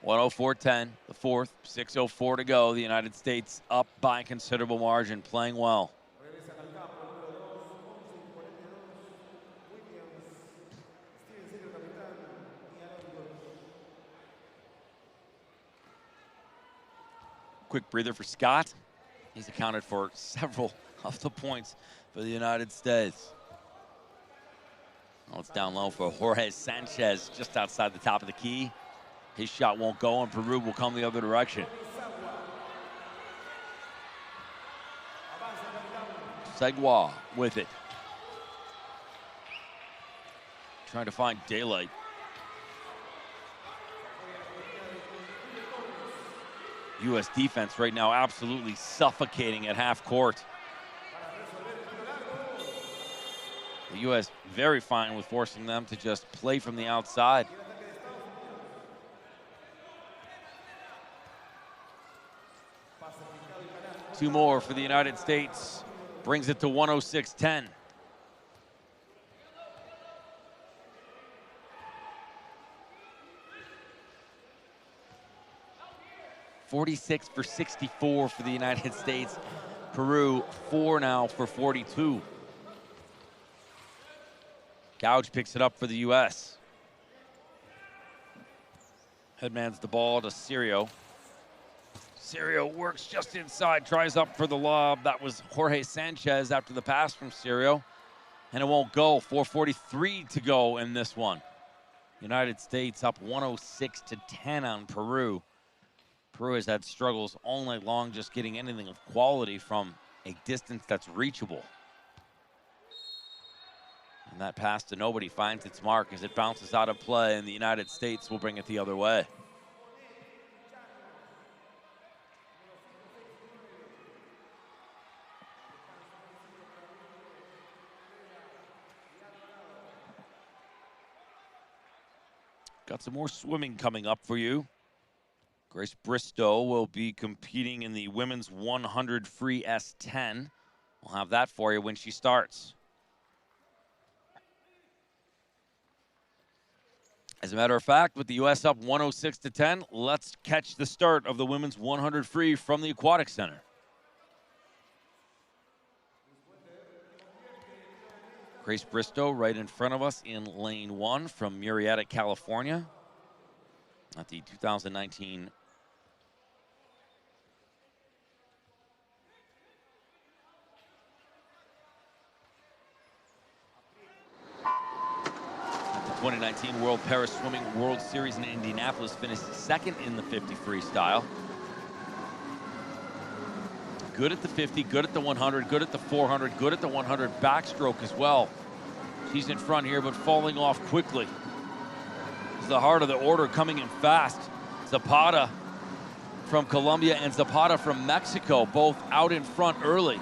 (104-10), the fourth. 6:04 to go. The United States up by a considerable margin, playing well. Quick breather for Scott. He's accounted for several of the points for the United States. Oh, it's down low for Jorge Sanchez, just outside the top of the key. His shot won't go, and Peru will come the other direction. Segua with it. Trying to find daylight. U.S. defense right now absolutely suffocating at half court. The U.S. very fine with forcing them to just play from the outside. Two more for the United States. Brings it to 106-10. .46 for 64 for the United States. Peru, 4 now for 42. Gouge picks it up for the U.S. Headmans the ball to Serio. Serio works just inside, tries up for the lob. That was Jorge Sanchez after the pass from Serio. And it won't go. 4:43 to go in this one. United States up 106-10 on Peru. Peru has had struggles all night long just getting anything of quality from a distance that's reachable. And that pass to nobody finds its mark as it bounces out of play, and the United States will bring it the other way. Got some more swimming coming up for you. Grace Bristow will be competing in the women's 100 free S10. We'll have that for you when she starts. As a matter of fact, with the U.S. up 106-10, let's catch the start of the women's 100 free from the Aquatic Center. Grace Bristow right in front of us in lane 1 from Murrieta, California. At the 2019 2019 World Paris Swimming World Series in Indianapolis, finished second in the 50 freestyle. Good at the 50, good at the 100, good at the 400, good at the 100 backstroke as well. She's in front here, but falling off quickly. It's the heart of the order coming in fast. Zapata from Colombia and Zapata from Mexico, both out in front early.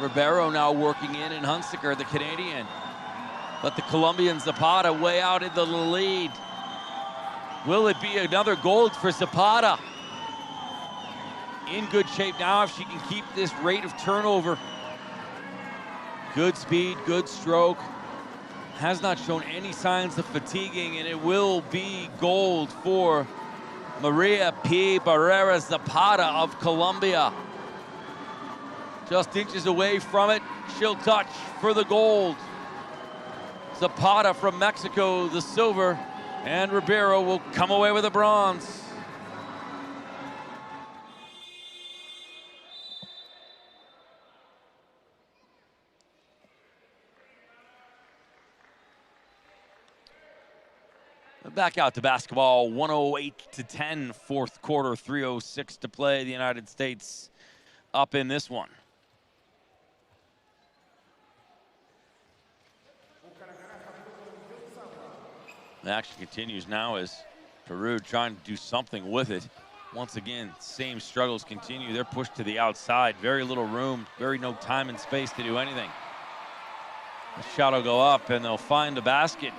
Ribeiro now working in, and Hunsaker, the Canadian. But the Colombian Zapata way out in the lead. Will it be another gold for Zapata? In good shape now if she can keep this rate of turnover. Good speed, good stroke. Has not shown any signs of fatiguing, and it will be gold for Maria P. Barrera Zapata of Colombia. Just inches away from it, she'll touch for the gold. Zapata from Mexico, the silver, and Ribeiro will come away with the bronze. Back out to basketball, 108-10, fourth quarter, 3:06 to play. The United States up in this one. The action continues now as Peru trying to do something with it. Once again, same struggles continue. They're pushed to the outside. Very little room, no time and space to do anything. The shot will go up, and they'll find the basket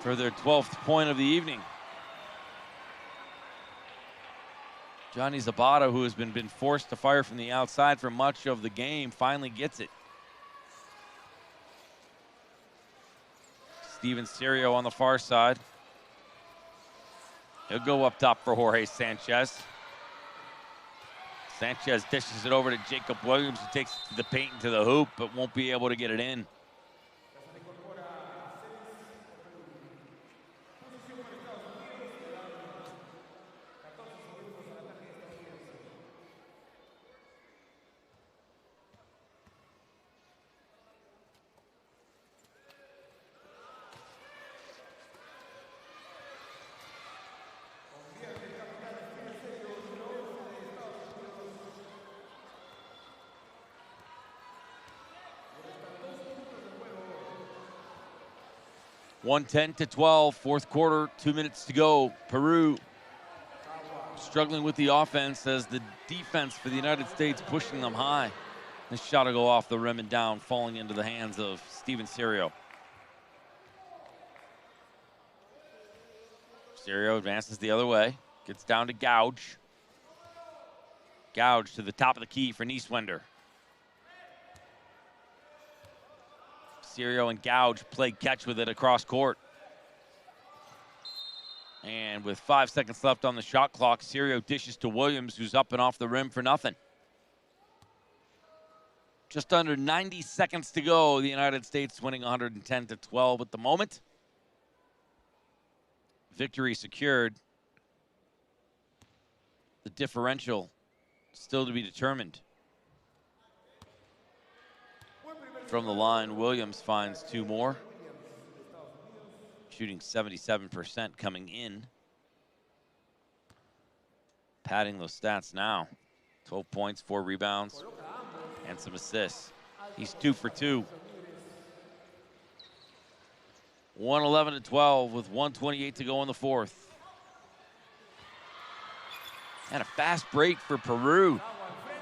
for their 12th point of the evening. Johnny Zapata, who has been forced to fire from the outside for much of the game, finally gets it. Steven Serio on the far side. He'll go up top for Jorge Sanchez. Sanchez dishes it over to Jacob Williams, who takes it to the paint and to the hoop, but won't be able to get it in. (110-12), fourth quarter, 2 minutes to go. Peru struggling with the offense as the defense for the United States pushing them high. This shot will go off the rim and down, falling into the hands of Steven Serio. Serio advances the other way, gets down to Gouge. Gouge to the top of the key for Nieswender. Serio and Gouge play catch with it across court. And with 5 seconds left on the shot clock, Serio dishes to Williams, who's up and off the rim for nothing. Just under 90 seconds to go. The United States winning 110-12 at the moment. Victory secured. The differential still to be determined. From the line, Williams finds 2 more. Shooting 77% coming in. Padding those stats now. 12 points, 4 rebounds, and some assists. He's 2 for 2. 111-12 with 1:28 to go in the fourth. And a fast break for Peru.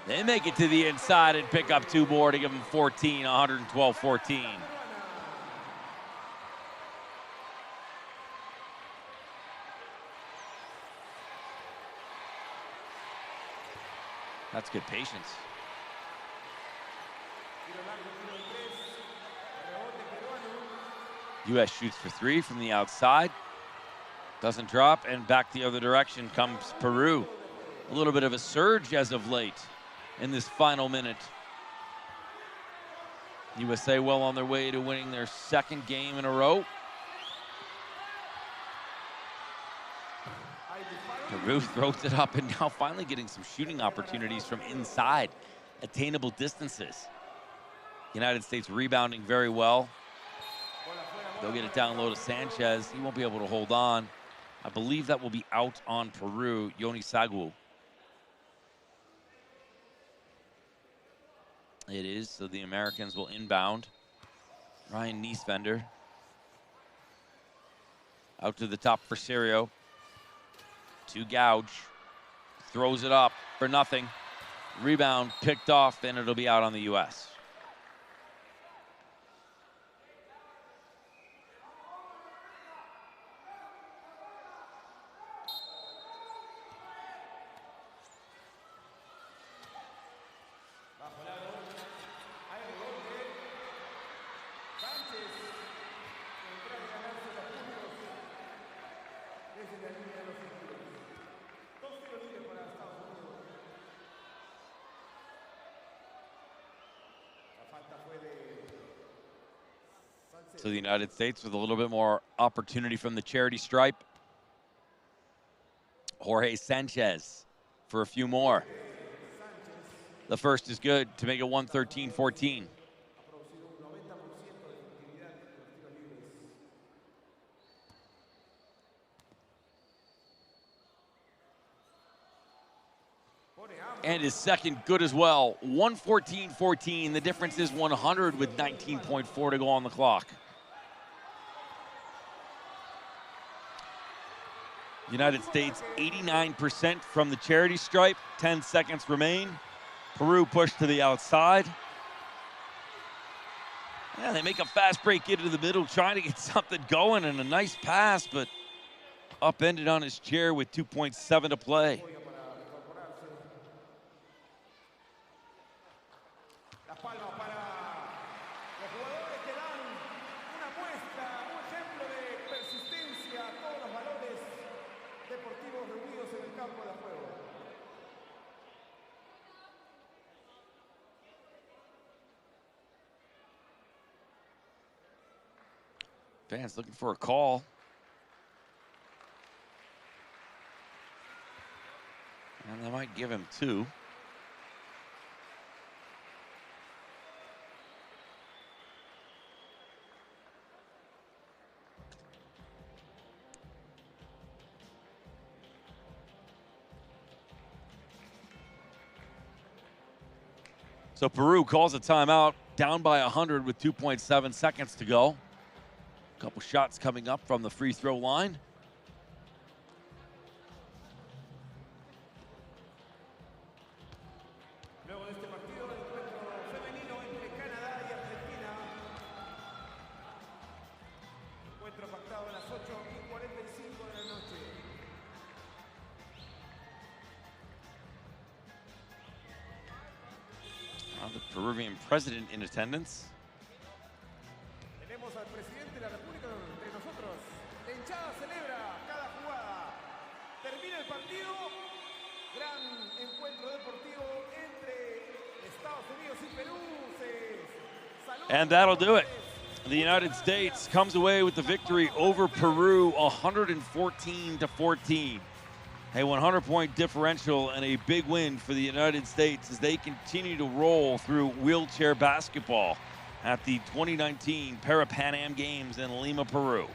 They make it to the inside and pick up 2 more to give them 14, 112-14. That's good patience. U.S. shoots for 3 from the outside. Doesn't drop, and back the other direction comes Peru. A little bit of a surge as of late in this final minute. USA well on their way to winning their 2nd game in a row. Peru throws it up and now finally getting some shooting opportunities from inside, attainable distances. United States rebounding very well. They'll get it down low to Sanchez. He won't be able to hold on. I believe that will be out on Peru, Yoni Sagwu. It is, so the Americans will inbound. Ryan Nieswender. Out to the top for Serio. To Gouge. Throws it up for nothing. Rebound picked off, and it'll be out on the U.S. So the United States with a little bit more opportunity from the charity stripe. Jorge Sanchez for a few more. The first is good to make it 113-14. And his second good as well. 114-14. The difference is 100 with 19.4 to go on the clock. United States 89% from the charity stripe. 10 seconds remain. Peru pushed to the outside. Yeah, they make a fast break into the middle, trying to get something going, and a nice pass, but upended on his chair with 2.7 to play. Fans looking for a call. And they might give him 2. So Peru calls a timeout, down by 100 with 2.7 seconds to go. A couple shots coming up from the free throw line. Luego de este partido, el encuentro femenino entre Canadá y Argentina. Encuentro pactado a las 8:45 de la noche. The Peruvian president in attendance. Tenemos al presidente de la República entre nosotros. La hinchada celebra cada jugada. Termina el partido. Gran encuentro deportivo entre Estados Unidos y Perú. And that'll do it. The United States comes away with the victory over Peru, 114-14. A 100-point differential and a big win for the United States as they continue to roll through wheelchair basketball at the 2019 Parapan American Games in Lima, Peru.